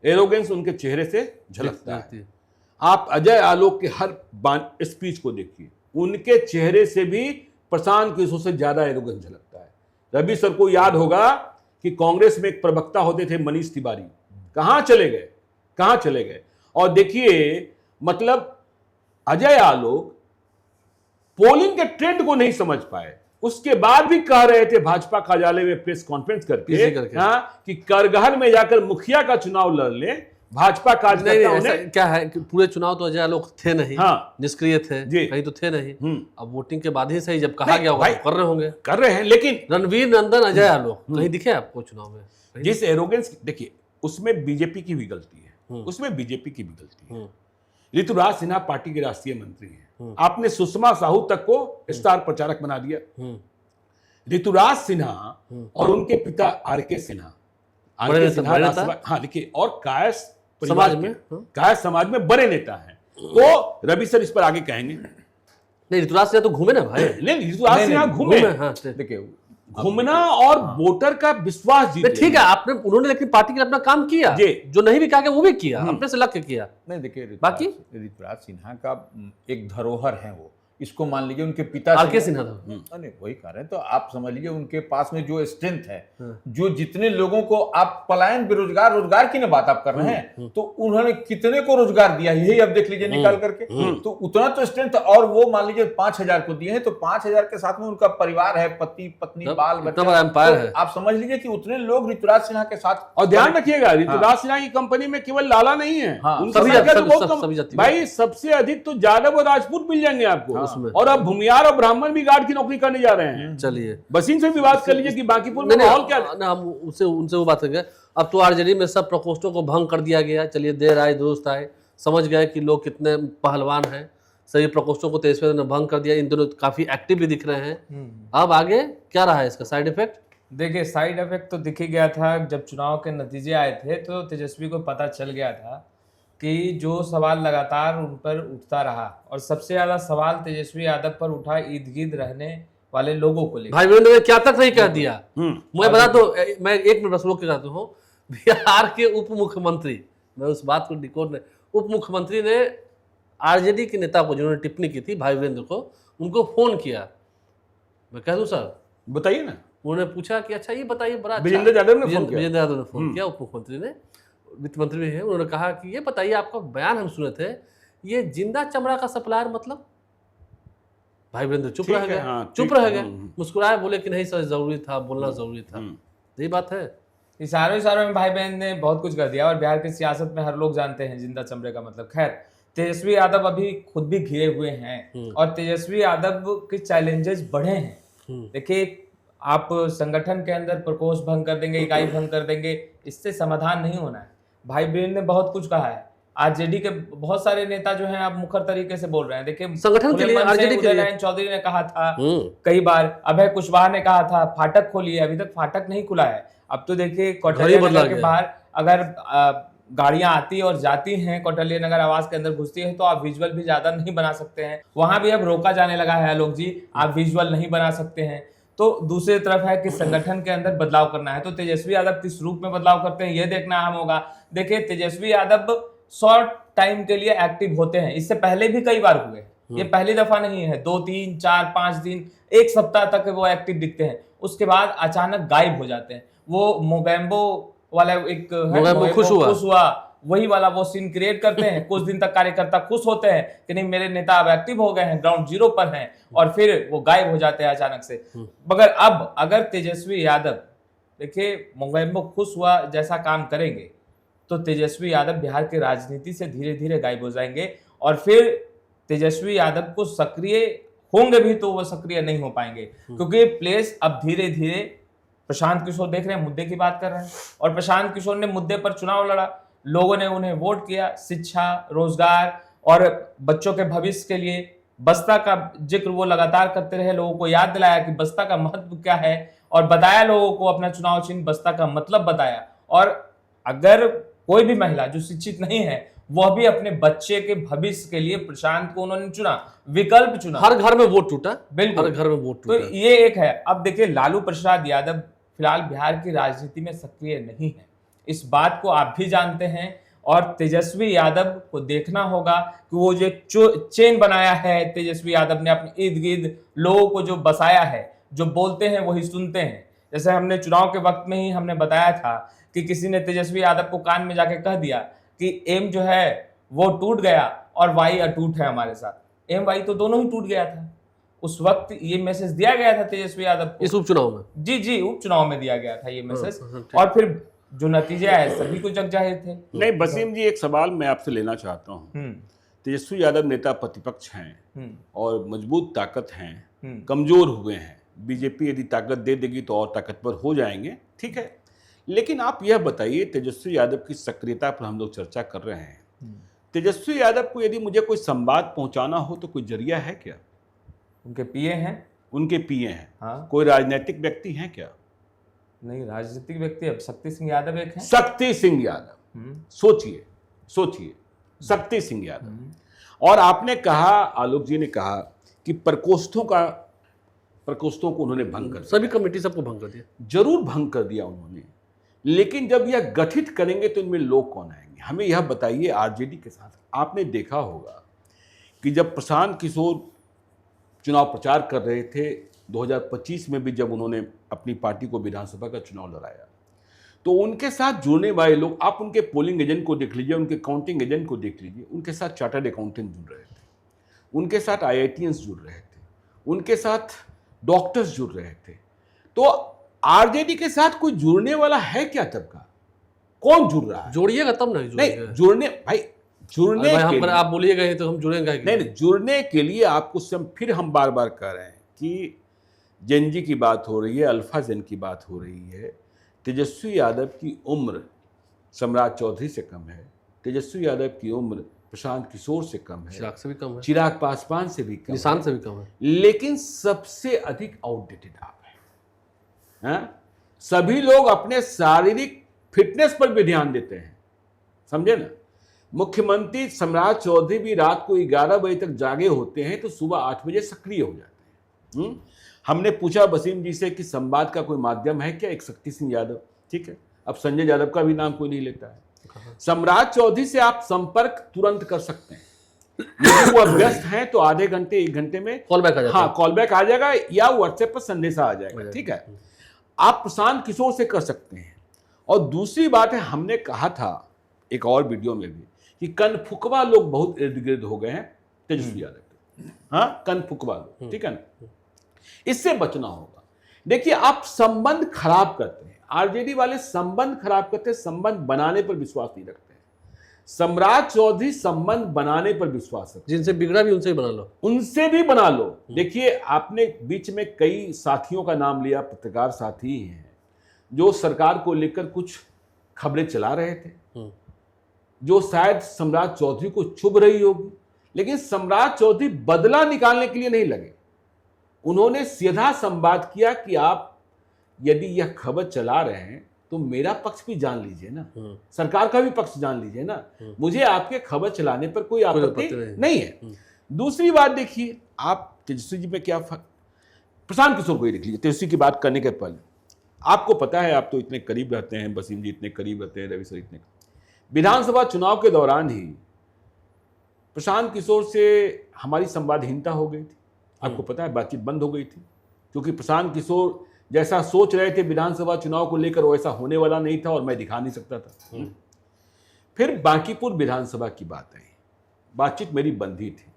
एरोगेंस उनके चेहरे से झलकता है। आप अजय आलोक के हर स्पीच को देखिए, उनके चेहरे से भी प्रशांत किशोर से ज्यादा एरोगेंस झलकता है। रवि सर को याद होगा कि कांग्रेस में एक प्रवक्ता होते थे मनीष तिवारी, कहां चले गए, कहां चले गए। और देखिए, मतलब अजय आलोक पोलिंग के ट्रेंड को नहीं समझ पाए, उसके बाद भी कह रहे थे भाजपा कार्यालय में प्रेस कॉन्फ्रेंस करके हाँ, कि करगहर में जाकर मुखिया का चुनाव लड़ ले। भाजपा कार्यकर्ताओं ने क्या है कि पूरे चुनाव तो अजय आलोक थे नहीं, हाँ, निष्क्रिय थे, कहीं तो थे नहीं। अब वोटिंग के बाद ही सही जब कहा गया होगा तो कर रहे होंगे, कर रहे हैं। लेकिन रणवीर नंदन अजय आलोक कहीं दिखे आपको चुनाव में? जिस एरोगेंस, देखिए उसमें बीजेपी की भी गलती है, उसमें बीजेपी की भी गलती है। ऋतुराज सिन्हा पार्टी के राष्ट्रीय मंत्री हैं, आपने सुषमा साहू तक को स्टार प्रचारक बना दिया। ऋतुराज सिन्हा और उनके पिता आर.के. सिन्हा, हाँ देखिए, और कायस समाज में, कायस समाज में बड़े नेता हैं। तो रवि सर इस पर आगे कहेंगे। नहीं, ऋतुराज सिन्हा तो घूमे ना भाई। नहीं, ऋतुराज सिन्हा घूमे, देखिए घूमना और वोटर का विश्वास जीतना। ठीक है, आपने उन्होंने लेकिन पार्टी के लिए अपना काम किया, जो नहीं भी कहा वो भी किया, अपने से लग के किया। नहीं देखिए, बाकी ऋतुराज सिन्हा का एक धरोहर है वो, इसको मान लीजिए उनके पिता आर.के. सिन्हा था। नहीं वही कह रहे हैं, तो आप समझ लीजिए उनके पास में जो स्ट्रेंथ है, जो जितने लोगों को आप पलायन बेरोजगार रोजगार की ना बात आप कर रहे हैं, तो उन्होंने कितने को रोजगार दिया, यही अब देख लीजिए निकाल करके। तो उतना तो स्ट्रेंथ, और वो मान लीजिए 5,000 को दिए हैं, तो 5,000 के साथ में उनका परिवार है, पति पत्नी बाल बच्चा, एम्पायर है। आप समझ लीजिए कि उतने लोग ऋतुराज सिन्हा के साथ। और ध्यान रखिएगा, ऋतुराज सिन्हा की कंपनी में केवल लाला नहीं है, भाई सबसे अधिक तो यादव और राजपूत मिल जाएंगे आपको, और अब भूमियार और ब्राह्मण भी गार्ड की नौकरी करने जा रहे हैं। चलिए बस इनसे भी बात कर लीजिए कि बांकीपुर में माहौल क्या है। हम उनसे वो बात करेंगे। अब तो आरजेडी में सब प्रकोष्ठों को भंग कर दिया गया। चलिए, देर आए दुरुस्त आए, समझ गए कि लोग कितने पहलवान हैं। सभी प्रकोष्ठों को 23वें दिन भंग कर दिया। इन दोनों काफी एक्टिव भी दिख रहे हैं। अब आगे क्या रहा है इसका साइड इफेक्ट? देखिए, साइड इफेक्ट तो दिख ही गया था। जब चुनाव के नतीजे आए थे तो तेजस्वी को पता चल गया था कि जो सवाल लगातार उन पर उठता रहा, और सबसे ज्यादा सवाल तेजस्वी यादव पर उठा इर्द गिर्द रहने वाले लोगों को लेकर। भाई वीरेंद्र ने क्या तक नहीं कह दिया, मैं बता दो। मैं एक मिनट बस रोक के कहता हूँ, बिहार के उप मुख्यमंत्री, मैं उस बात को डिकोड ने, उप मुख्यमंत्री ने आरजेडी के नेता को जिन्होंने टिप्पणी की थी भाई वीरेंद्र को, उनको फोन किया। मैं कह दूं सर, बताइए ना। उन्होंने पूछा कि अच्छा ये बताइए, बड़ा विजेंद्र यादव ने फोन किया, उप मुख्यमंत्री ने, वित्त मंत्री भी है। उन्होंने कहा कि ये बताइए, आपका बयान हम सुने थे, ये जिंदा चमड़ा का सप्लायर मतलब? भाई वीरेंद्र चुप रह गए, चुप रह गए, मुस्कुराए, बोले कि नहीं सर जरूरी था, बोलना जरूरी था। यही बात है। इशारों में भाई बहन ने बहुत कुछ कर दिया, और बिहार की सियासत में हर लोग जानते हैं जिंदा चमड़े का मतलब। खैर, तेजस्वी यादव अभी खुद भी घिरे हुए हैं, और तेजस्वी यादव के चैलेंजेस बढ़े हैं। देखिए, आप संगठन के अंदर प्रकोष्ठ भंग कर देंगे, इकाई भंग कर देंगे, इससे समाधान नहीं होना है। भाई बहन ने बहुत कुछ कहा है। आरजेडी के बहुत सारे नेता जो हैं अब मुखर तरीके से बोल रहे हैं। देखिए, संगठन के लिए आरजेडी के लिए चौधरी ने कहा था कई बार, अभय कुशवाहा ने कहा था फाटक खोलिए, अभी तक फाटक नहीं खुला है। अब तो देखिए, कौटिल्य नगर के बाहर अगर गाड़ियां आती और जाती हैं, कौटिल्य नगर आवास के अंदर घुसती है, तो आप विजुअल भी ज्यादा नहीं बना सकते हैं। वहां भी अब रोका जाने लगा है, आलोक जी आप विजुअल नहीं बना सकते हैं। तो दूसरी तरफ है कि संगठन के अंदर बदलाव करना है, तो तेजस्वी यादव किस रूप में बदलाव करते हैं ये देखना अहम होगा। देखिए, तेजस्वी यादव शॉर्ट टाइम के लिए एक्टिव होते हैं, इससे पहले भी कई बार हुए, ये पहली दफा नहीं है। 2, 3, 4, 5 दिन, एक सप्ताह तक वो एक्टिव दिखते हैं, उसके बाद अचानक गायब हो जाते हैं। वो मोगेम्बो वाला एक खुश हुआ वही वाला वो सीन क्रिएट करते हैं। कुछ दिन तक कार्यकर्ता खुश होते हैं कि नहीं मेरे नेता अब एक्टिव हो गए हैं, ग्राउंड जीरो पर हैं, और फिर वो गायब हो जाते हैं अचानक से। मगर अब अगर तेजस्वी यादव, देखिए, मोगेम्बो खुश हुआ जैसा काम करेंगे, तो तेजस्वी यादव बिहार की राजनीति से धीरे धीरे गायब हो जाएंगे, और फिर तेजस्वी यादव को सक्रिय होंगे भी तो वो सक्रिय नहीं हो पाएंगे, क्योंकि प्लेस अब धीरे धीरे प्रशांत किशोर देख रहे हैं, मुद्दे की बात कर रहे हैं, और प्रशांत किशोर ने मुद्दे पर चुनाव लड़ा, लोगों ने उन्हें वोट किया, शिक्षा, रोजगार और बच्चों के भविष्य के लिए बसपा का जिक्र वो लगातार करते रहे, लोगों को याद दिलाया कि बसपा का महत्व क्या है और बताया लोगों को अपना चुनाव चिन्ह बसपा का मतलब बताया। और अगर कोई भी महिला जो शिक्षित नहीं है वह भी अपने बच्चे के भविष्य के लिए प्रशांत को उन्होंने चुना, विकल्प चुना। हर घर में वोट टूटा, बिल्कुल हर घर में वोट तो टूटा। ये एक है। अब देखिए लालू प्रसाद यादव फिलहाल बिहार की राजनीति में सक्रिय नहीं है, इस बात को आप भी जानते हैं। और तेजस्वी यादव को देखना होगा कि वो जो चेन बनाया है तेजस्वी यादव ने अपने इर्द गिर्द लोगों को जो बसाया है, जो बोलते हैं वही सुनते हैं। जैसे हमने चुनाव के वक्त में ही हमने बताया था कि किसी ने तेजस्वी यादव को कान में जाके कह दिया कि एम जो है वो टूट गया और वाई अटूट है हमारे साथ। एम वाई तो दोनों ही टूट गया था। उस वक्त ये मैसेज दिया गया था तेजस्वी यादव को, इस उपचुनाव में। जी उपचुनाव में दिया गया था ये मैसेज। ठीक। और फिर जो नतीजे आए सभी को जग जाहिर थे। नहीं वसीम जी, एक सवाल मैं आपसे लेना चाहता हूँ। तेजस्वी यादव नेता प्रतिपक्ष हैं और मजबूत ताकत हैं, कमजोर हुए हैं। बीजेपी यदि ताकत दे देगी तो और ताकतवर हो जाएंगे, ठीक है। लेकिन आप यह बताइए, तेजस्वी यादव की सक्रियता पर हम लोग चर्चा कर रहे हैं। तेजस्वी यादव को यदि मुझे कोई संवाद पहुंचाना हो तो कोई जरिया है क्या? उनके पीए हैं, उनके पीए हैं। हाँ। कोई राजनीतिक व्यक्ति हैं क्या? नहीं, राजनीतिक व्यक्ति अब शक्ति सिंह यादव एक है। शक्ति सिंह यादव, सोचिए शक्ति सिंह यादव। और आपने कहा, आलोक जी ने कहा कि प्रकोष्ठों को उन्होंने भंग कर दिया। सभी कमेटी सबको भंग कर दिया। जरूर भंग कर दिया उन्होंने, लेकिन जब यह गठित करेंगे तो इनमें लोग कौन आएंगे? हमें यह बताइए। आरजेडी के साथ आपने देखा होगा कि जब प्रशांत किशोर चुनाव प्रचार कर रहे थे 2025 में भी, जब उन्होंने अपनी पार्टी को विधानसभा का चुनाव लड़ाया, तो उनके साथ जुड़ने वाले लोग, आप उनके पोलिंग एजेंट को देख लीजिए, उनके काउंटिंग एजेंट को देख लीजिए, उनके साथ चार्टर्ड अकाउंटेंट जुड़ रहे थे, उनके साथ IITians जुड़ रहे थे, उनके साथ डॉक्टर्स जुड़ रहे थे। तो आरजेडी के साथ कोई जुड़ने वाला है क्या? तब का कौन जुड़ रहा है? जोड़िएगा तब नहीं नहीं जुड़ने, भाई जुड़ने भाई के हम आप बोलिएगा तो हम जुड़ेंगे। नहीं, जुड़ने के लिए आपको फिर हम बार बार कह रहे हैं कि जेनजी की बात हो रही है, अल्फा जेन की बात हो रही है। तेजस्वी यादव की उम्र सम्राट चौधरी से कम है, तेजस्वी यादव की उम्र प्रशांत किशोर से कम है, चिराग से भी कम है, चिराग पासवान से भी कम, निशान से भी कम है, लेकिन सबसे अधिक आउटडेटेड आप हैं। सभी लोग अपने शारीरिक फिटनेस पर भी ध्यान देते हैं, समझे ना। मुख्यमंत्री सम्राट चौधरी भी रात को 11 बजे तक जागे होते हैं तो सुबह 8 बजे सक्रिय हो जाते हैं। हमने पूछा वसीम जी से कि संवाद का कोई माध्यम है क्या? एक शक्ति सिंह यादव, ठीक है। अब संजय यादव का भी नाम कोई नहीं लेता है। सम्राट चौधरी से आप संपर्क तुरंत कर सकते हैं। यदि वो व्यस्त हैं तो आधे घंटे 1 घंटे में कॉल बैक आ जाएगा। हाँ, कॉल बैक आ जाएगा या व्हाट्सएप पर संदेशा आ जाएगा, ठीक है। आप प्रशांत किशोर से कर सकते हैं। और दूसरी बात है, हमने कहा था एक और वीडियो में भी कि कनफुकवा लोग बहुत इर्द गिर्द हो गए हैं तेजस्वी यादव के। हाँ, कनफुकवा लोग, ठीक है ना। इससे बचना होगा। देखिए, आप संबंध खराब करते हैं, आरजेडी वाले संबंध खराब करते हैं, संबंध बनाने पर विश्वास नहीं रखते हैं। सम्राट चौधरी संबंध बनाने पर विश्वास रखते हैं। जिनसे बिगड़ा भी उनसे ही बना लो, उनसे भी बना लो। देखिए, आपने बीच में कई साथियों का नाम लिया, पत्रकार साथी हैं जो सरकार को लेकर कुछ खबरें चला रहे थे, जो शायद सम्राट चौधरी को चुभ रही होगी, लेकिन सम्राट चौधरी बदला निकालने के लिए नहीं लगे। उन्होंने सीधा संवाद किया कि आप यदि यह खबर चला रहे हैं तो मेरा पक्ष भी जान लीजिए ना, सरकार का भी पक्ष जान लीजिए ना। मुझे आपके खबर चलाने पर कोई आपत्ति नहीं है। दूसरी बात देखिए, आप तेजस्वी जी पे क्या प्रशांत किशोर को ही देख लीजिए। तेजस्वी की बात करने के पहले आपको पता है, आप तो इतने करीब रहते हैं, वसीम जी इतने करीब रहते हैं, रवि सर इतने, विधानसभा चुनाव के दौरान ही प्रशांत किशोर से हमारी संवादहीनता हो गई थी। आपको पता है, बातचीत बंद हो गई थी, क्योंकि प्रशांत किशोर जैसा सोच रहे थे विधानसभा चुनाव को लेकर वैसा होने वाला नहीं था और मैं दिखा नहीं सकता था। फिर बांकीपुर विधानसभा की बात आई, बातचीत मेरी बंद ही थी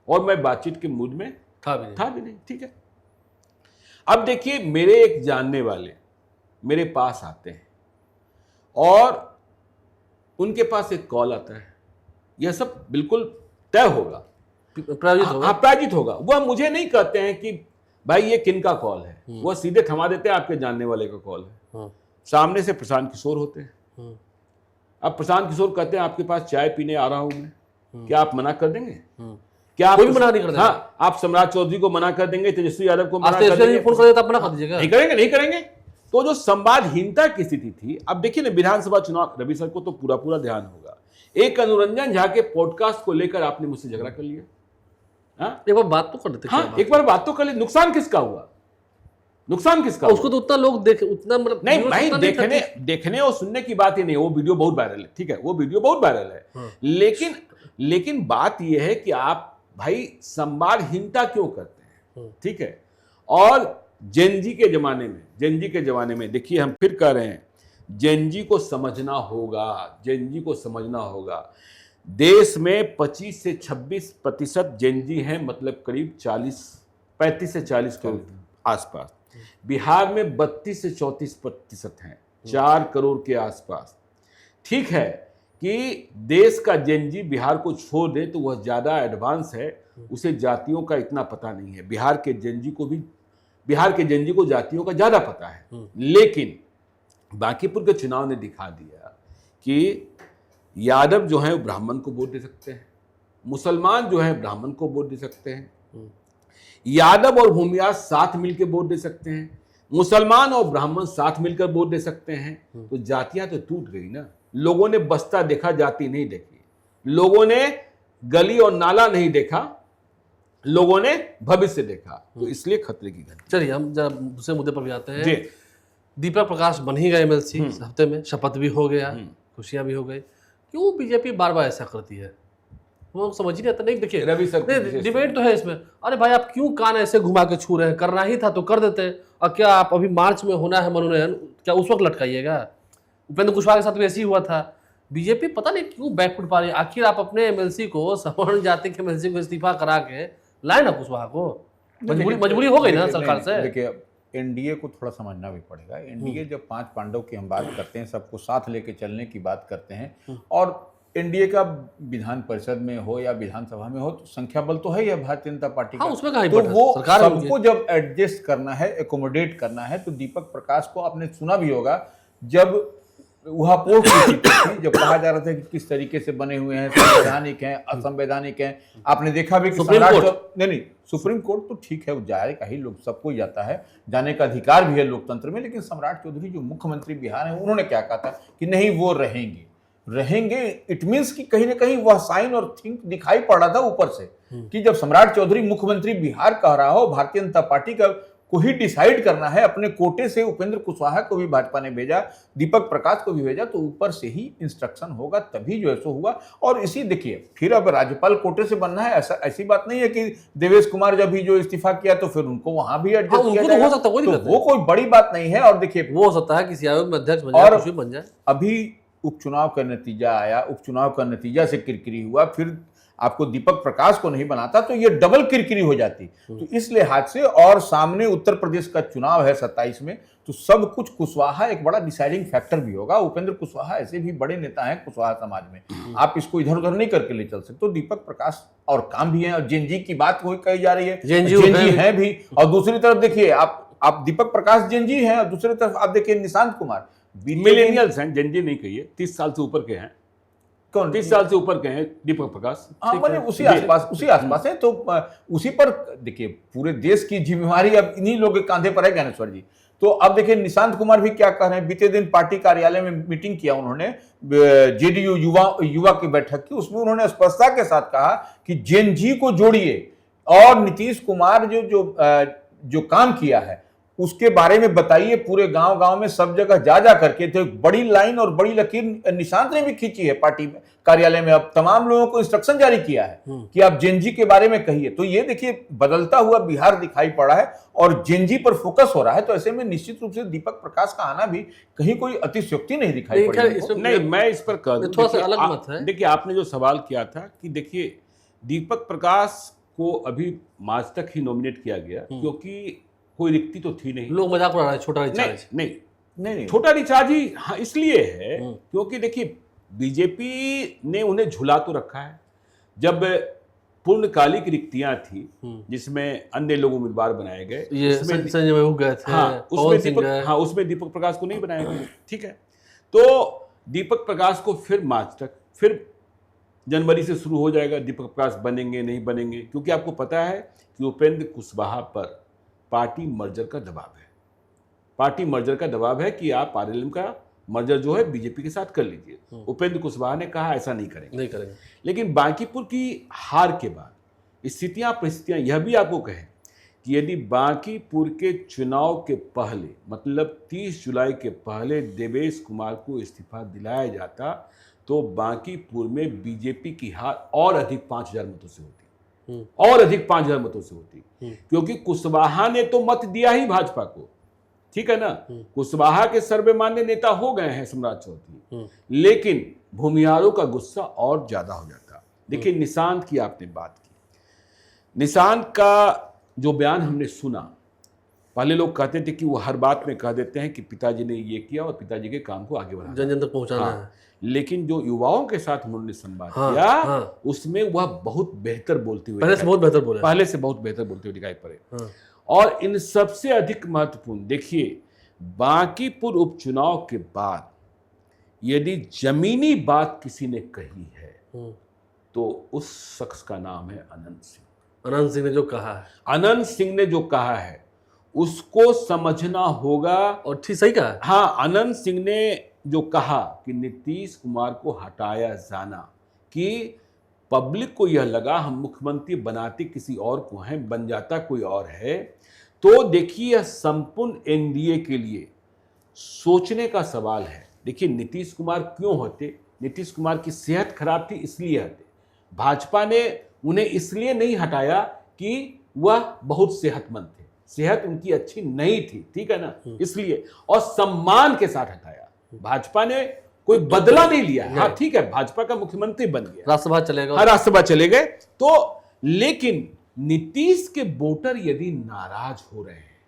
और मैं बातचीत के मूड में था भी नहीं, ठीक है। अब देखिए, मेरे एक जानने वाले मेरे पास आते हैं और उनके पास एक कॉल आता है, यह सब बिल्कुल तय होगा, प्रायोजित होगा। वह मुझे नहीं कहते हैं कि भाई ये किनका कॉल है, वह सीधे थमा देते हैं आपके जानने वाले का कॉल है। सामने से प्रशांत किशोर होते हैं। अब प्रशांत किशोर कहते हैं आपके पास चाय पीने आ रहा हूं मैं, क्या आप मना कर देंगे? क्या आप कोई भी मना नहीं कर देगा। हाँ, आप सम्राट चौधरी को मना कर देंगे, तेजस्वी यादव को आज मना कर तेजस्वी देंगे, फोन कर देता अपना कर दीजिएगा। नहीं करेंगे, नहीं करेंगे। तो जो संवादहीनता की स्थिति थी, अब देखिए ना विधानसभा चुनाव, रवि सर को तो पूरा पूरा ध्यान होगा, एक अनुरंजन झा के पॉडकास्ट को लेकर आपने मुझसे झगड़ा कर लिया। हाँ, एक बार बात तो कर देते। क्या हाँ, बात एक बार बात तो कर ली। नुकसान किसका हुआ? नुकसान किसका है? उसको हुआ? तो उतना लोग देखे, उतना मतलब नहीं viewers भाई, उतना नहीं देखने करते। देखने और सुनने की बात ही नहीं, वो वीडियो बहुत वायरल है, ठीक है, वो वीडियो बहुत वायरल है। हाँ। लेकिन बात यह है कि आप भाई संवादहीनता क्यों करते हैं, ठीक है। और जेनजी के जमाने में देखिए, हम फिर कह रहे हैं, जेनजी को समझना होगा। देश में 25 से 26% जेनजी हैं, मतलब करीब 35 से 40 के आसपास। बिहार में 32 से 34% हैं, 4 करोड़ के आसपास। ठीक है कि देश का जेनजी बिहार को छोड़ दे तो वह ज़्यादा एडवांस है, उसे जातियों का इतना पता नहीं है। बिहार के जेनजी को जातियों का ज़्यादा पता है। लेकिन बांकीपुर के चुनाव ने दिखा दिया कि यादव जो है ब्राह्मण को वोट दे सकते हैं, मुसलमान जो है ब्राह्मण को वोट दे सकते हैं, यादव और भूमियास साथ मिलकर वोट दे सकते हैं, मुसलमान और ब्राह्मण साथ मिलकर वोट दे सकते हैं। तो जातियां तो टूट गई ना। लोगों ने बस्ता देखा, जाति नहीं देखी। लोगों ने गली और नाला नहीं देखा, लोगों ने भविष्य देखा। तो इसलिए खतरे की घंटी। चलिए हम जरा दूसरे मुद्दे पर भी आते हैं। जी। दीपक प्रकाश बन ही गए एमएलसी हफ्ते में, शपथ भी हो गया, खुशियां भी हो गई। क्यों बीजेपी बार बार ऐसा करती है, वो समझ ही नहीं आता। नहीं देखिए रवि सर डिबेट तो है इसमें। अरे भाई आप क्यों कान ऐसे घुमा के छू रहे हैं? करना ही था तो कर देते। और क्या आप अभी मार्च में होना है मनोनयन, क्या उस वक्त लटकाइएगा? उपेंद्र कुशवाहा के साथ भी ऐसे ही हुआ था। बीजेपी पता नहीं क्यों बैकफुट पा रही है। आखिर आप अपने एमएलसी को, सवर्ण जाति के एमएलसी को इस्तीफा करा के लाए ना कुशवाहा को। मजबूरी हो गई ना सरकार से। देखिए एनडीए को थोड़ा समझना भी पड़ेगा। एनडीए जब 5 पांडव की हम बात करते हैं, सबको साथ लेके चलने की बात करते हैं, और एनडीए का विधान परिषद में हो या विधानसभा में हो तो संख्या बल तो है ही भारतीय जनता पार्टी का। हाँ, उसमें कहाँ तो important? वो सरकार सबको जब एडजस्ट करना है, एकोमोडेट करना है, तो दीपक प्रकाश को आपने सुना भी होगा जब वह पोर्ट जब कहा जा रहा था कि किस तरीके से बने हुए हैं, संवैधानिक हैं, असंवैधानिक हैं। आपने देखा भी कि सुप्रीम कोर्ट तो ठीक है, वो जाएगा ही, लोग सबको ही जाता है, जाने का अधिकार भी है लोकतंत्र में। लेकिन सम्राट चौधरी जो मुख्यमंत्री बिहार है, उन्होंने क्या कहा था कि नहीं वो रहेंगे। इट मीन्स कि कहीं ना कहीं वह साइन और थिंक दिखाई पड़ रहा था ऊपर से कि जब सम्राट चौधरी मुख्यमंत्री बिहार कह रहा हो, भारतीय जनता पार्टी को ही डिसाइड करना है, अपने कोटे से उपेंद्र कुशवाहा को भी भाजपा ने भेजा, दीपक प्रकाश को भी भेजा, तो ऊपर से ही इंस्ट्रक्शन होगा, तभी जो ऐसा हुआ। और इसी देखिए, फिर अब राज्यपाल कोटे से बनना है, ऐसी बात नहीं है कि देवेश कुमार जब भी जो इस्तीफा किया तो फिर उनको वहां भी एडजस्ट किया जाएगा। हो सकता है, वो कोई बड़ी बात नहीं है। और देखिए, वो हो सकता है किसी आयोग में अध्यक्ष बन जाए, कुछ भी बन जाए। अभी उपचुनाव का नतीजा आया, उपचुनाव का नतीजा से किरकिरी हुआ, फिर आपको दीपक प्रकाश को नहीं बनाता तो ये डबल किरकिरी हो जाती। तो इस लिहाज से, और सामने उत्तर प्रदेश का चुनाव है 27 में, तो सब कुछ कुशवाहा एक बड़ा डिसाइडिंग फैक्टर भी होगा। उपेंद्र कुशवाहा ऐसे भी बड़े नेता हैं कुशवाहा समाज में, आप इसको इधर उधर नहीं करके ले चल सकते। तो दीपक प्रकाश और काम भी है, और जेनजी की बात कही जा रही है, जेनजी है भी। और दूसरी तरफ देखिए, आप दीपक प्रकाश जेनजी हैं, और दूसरी तरफ आप देखिए निशांत कुमार मिलेनियल्स हैं, जेनजी नहीं कहिए, 30 साल से ऊपर के हैं। कौन 30 साल से ऊपर के हैं दीपक प्रकाश? हाँ, मैंने उसी आसपास है। तो उसी पर देखिए, पूरे देश की जिम्मेवारी अब इन्हीं लोगों के कांधे पर है, ज्ञानेश्वर जी। तो अब देखिए निशांत कुमार भी क्या कह रहे हैं। बीते दिन पार्टी कार्यालय में मीटिंग किया उन्होंने, जेडीयू युवा की बैठक की, उसमें उन्होंने स्पष्टता के साथ कहा कि जेनजी को जोड़िए, और नीतीश कुमार जो काम किया है उसके बारे में बताइए, पूरे गांव में सब जगह जा करके। तो एक बड़ी लाइन और बड़ी लकीर निशांत ने भी खींची है पार्टी में कार्यालय में। अब तमाम लोगों को इंस्ट्रक्शन जारी किया है कि आप जेनजी के बारे में कहिए। तो ये देखिए, बदलता हुआ बिहार दिखाई पड़ा है और जेनजी पर फोकस हो रहा है। तो ऐसे में निश्चित रूप से दीपक प्रकाश का आना भी कहीं कोई अतिशयोक्ति नहीं दिखाई पड़ी। नहीं, मैं इस पर कह दूं, थोड़ा सा अलग मत है। देखिए, आपने जो सवाल किया था कि देखिए दीपक प्रकाश को अभी मार्च तक ही नॉमिनेट किया गया, क्योंकि कोई रिक्ति तो थी नहीं। लोग मजाक उड़ा रहे हैं, छोटा रिचार्ज नहीं, छोटा रिचार्ज ही हाँ इसलिए है क्योंकि देखिए बीजेपी ने उन्हें झुला तो रखा है। जब पूर्णकालिक रिक्तियां थी जिसमें अन्य लोग उम्मीदवार बनाए गए, ये संजय महबूब गए थे, उसमें दीपक प्रकाश को नहीं बनाया गया। ठीक है, तो दीपक प्रकाश को फिर मार्च तक, फिर जनवरी से शुरू हो जाएगा, दीपक प्रकाश बनेंगे नहीं बनेंगे, क्योंकि आपको पता है कि उपेंद्र कुशवाहा पर पार्टी मर्जर का दबाव है। पार्टी मर्जर का दबाव है कि आप आरएलएम का मर्जर जो है बीजेपी के साथ कर लीजिए। उपेंद्र कुशवाहा ने कहा ऐसा नहीं करेंगे। लेकिन बांकीपुर की हार के बाद स्थितियां परिस्थितियां यह भी आपको कहें कि यदि बांकीपुर के चुनाव के पहले, मतलब 30 जुलाई के पहले देवेश कुमार को इस्तीफा दिलाया जाता तो बांकीपुर में बीजेपी की हार और अधिक 5,000 मतों से होती, और अधिक 5,000 मतों से होती, क्योंकि कुशवाहा ने तो मत दिया ही भाजपा को, ठीक है ना। कुशवाहा के सर्वमान्य नेता हो गए हैं सम्राट चौधरी, लेकिन भूमिहारों का गुस्सा और ज्यादा हो जाता। देखिए निशांत की आपने बात की, निशांत का जो बयान हमने सुना, पहले लोग कहते थे कि वो हर बात में कह देते हैं कि पिताजी ने ये किया और पिताजी के काम को आगे बढ़ाना, जन जन तक पहुंचाना है। लेकिन जो युवाओं के साथ उन्होंने संवाद किया, उसमें वह बहुत बेहतर बोलते हुए, पहले से बहुत बेहतर बोलते हुए दिखाई पड़े। और इन सबसे अधिक महत्वपूर्ण, देखिए बांकीपुर उपचुनाव के बाद यदि जमीनी बात किसी ने कही है तो उस शख्स का नाम है अनंत सिंह। अनंत सिंह ने जो कहा है, अनंत सिंह ने जो कहा है उसको समझना होगा। और ठीक सही कहा है। हाँ, अनंत सिंह ने जो कहा कि नीतीश कुमार को हटाया जाना, कि पब्लिक को यह लगा हम मुख्यमंत्री बनाते किसी और को हैं, बन जाता कोई और है, तो देखिए यह संपूर्ण एनडीए के लिए सोचने का सवाल है। देखिए नीतीश कुमार क्यों हटे? नीतीश कुमार की सेहत खराब थी इसलिए हटे। भाजपा ने उन्हें इसलिए नहीं हटाया कि वह बहुत सेहतमंद थे, सेहत उनकी अच्छी नहीं थी, ठीक है ना, इसलिए, और सम्मान के साथ हटाया। भाजपा ने कोई बदला नहीं लिया। हाँ ठीक है, भाजपा का मुख्यमंत्री बन गया, राज्यसभा चलेगा, हाँ राज्यसभा चले गए, तो लेकिन नीतीश के वोटर यदि नाराज हो रहे हैं,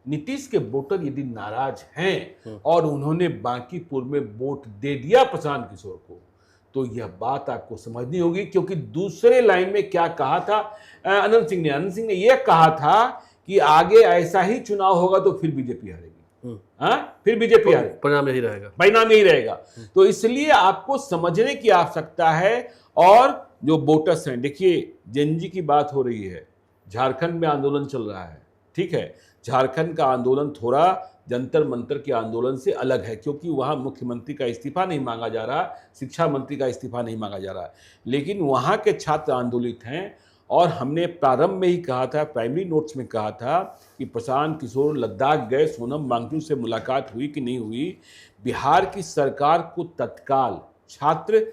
नीतीश के वोटर यदि नाराज हैं और उन्होंने बांकीपुर में वोट दे दिया प्रशांत किशोर को, तो यह बात आपको समझनी होगी। क्योंकि दूसरे लाइन में क्या कहा था अनंत सिंह ने यह कहा था कि आगे ऐसा ही चुनाव होगा तो फिर बीजेपी हारेगी। फिर बीजेपी हारेगी, परिणाम यही रहेगा। तो इसलिए आपको समझने की आवश्यकता है। और जो वोटर्स हैं, देखिए जेनजी की बात हो रही है, झारखंड में आंदोलन चल रहा है, ठीक है, झारखंड का आंदोलन थोड़ा जंतर मंतर के आंदोलन से अलग है, क्योंकि वहां मुख्यमंत्री का इस्तीफा नहीं मांगा जा रहा, शिक्षा मंत्री का इस्तीफा नहीं मांगा जा रहा, लेकिन वहां के छात्र आंदोलित हैं। और हमने प्रारंभ में ही कहा था, प्राइमरी नोट्स में कहा था कि प्रशांत किशोर लद्दाख गए, सोनम वांगचुक से मुलाकात हुई कि नहीं हुई। बिहार की सरकार को तत्काल छात्र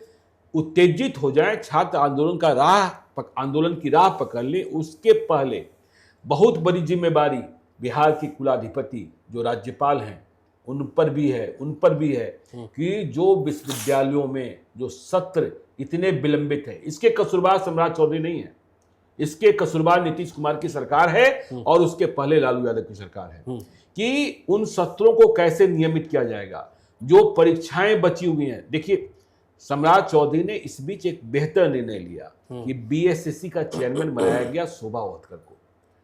उत्तेजित हो जाए, छात्र आंदोलन की राह पकड़ ले, उसके पहले बहुत बड़ी जिम्मेदारी बिहार की कुलाधिपति जो राज्यपाल हैं उन पर भी है कि जो विश्वविद्यालयों में जो सत्र इतने विलंबित है, इसके कसूरवार सम्राट चौधरी नहीं है, इसके कसूरवार नीतीश कुमार की सरकार है और उसके पहले लालू यादव की सरकार है, कि उन सत्रों को कैसे नियमित किया जाएगा। जो परीक्षाएं बची हुई हैं, देखिए सम्राट चौधरी ने इस बीच एक बेहतर निर्णय लिया कि बीएसएससी का चेयरमैन बनाया गया शोभा ओतकर को,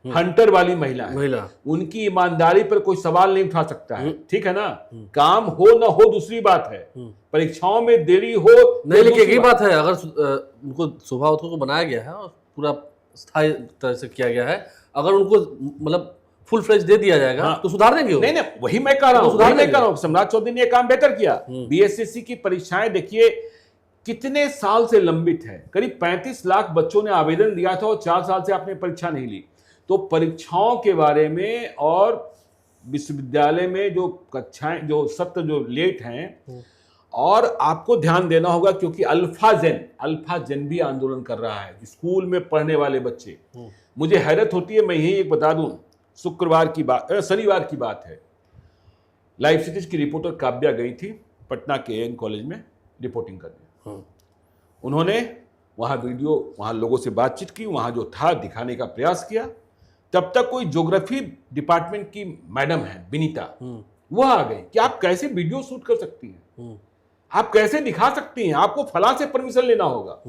हंटर वाली महिला है, उनकी ईमानदारी पर कोई सवाल नहीं उठा सकता है, ठीक है ना। काम हो ना हो दूसरी बात है, परीक्षाओं में देरी हो नहीं, लेकिन एक ही बात है, अगर उनको शोभा ओतकर को बनाया गया है और पूरा स्थायी तरह से किया गया है, अगर उनको मतलब फुल फ्लेज दे दिया जाएगा तो सुधार देंगे। नहीं, वही मैं कह रहा हूँ, सम्राट चौधरी ने काम बेहतर किया। बीएसएससी की परीक्षाएं देखिए कितने साल से लंबित है, करीब 35 लाख बच्चों ने आवेदन दिया था और 4 साल से आपने परीक्षा नहीं ली। तो परीक्षाओं के बारे में और विश्वविद्यालय में जो कक्षाएं, जो सत्र जो लेट हैं, और आपको ध्यान देना होगा क्योंकि अल्फा जेन भी आंदोलन कर रहा है, स्कूल में पढ़ने वाले बच्चे। मुझे हैरत होती है, मैं यही एक बता दूं, शनिवार की बात है, लाइव सिटीज की रिपोर्टर काव्या गई थी पटना के एएन कॉलेज में रिपोर्टिंग करने। उन्होंने वहां लोगों से बातचीत की, वहां जो था दिखाने का प्रयास किया। तब तक कोई ज्योग्राफी डिपार्टमेंट की मैडम है विनीता, वह आ गई कि आप कैसे वीडियो शूट कर सकती हैं, आप कैसे दिखा सकती हैं, आपको फलां से परमिशन लेना होगा।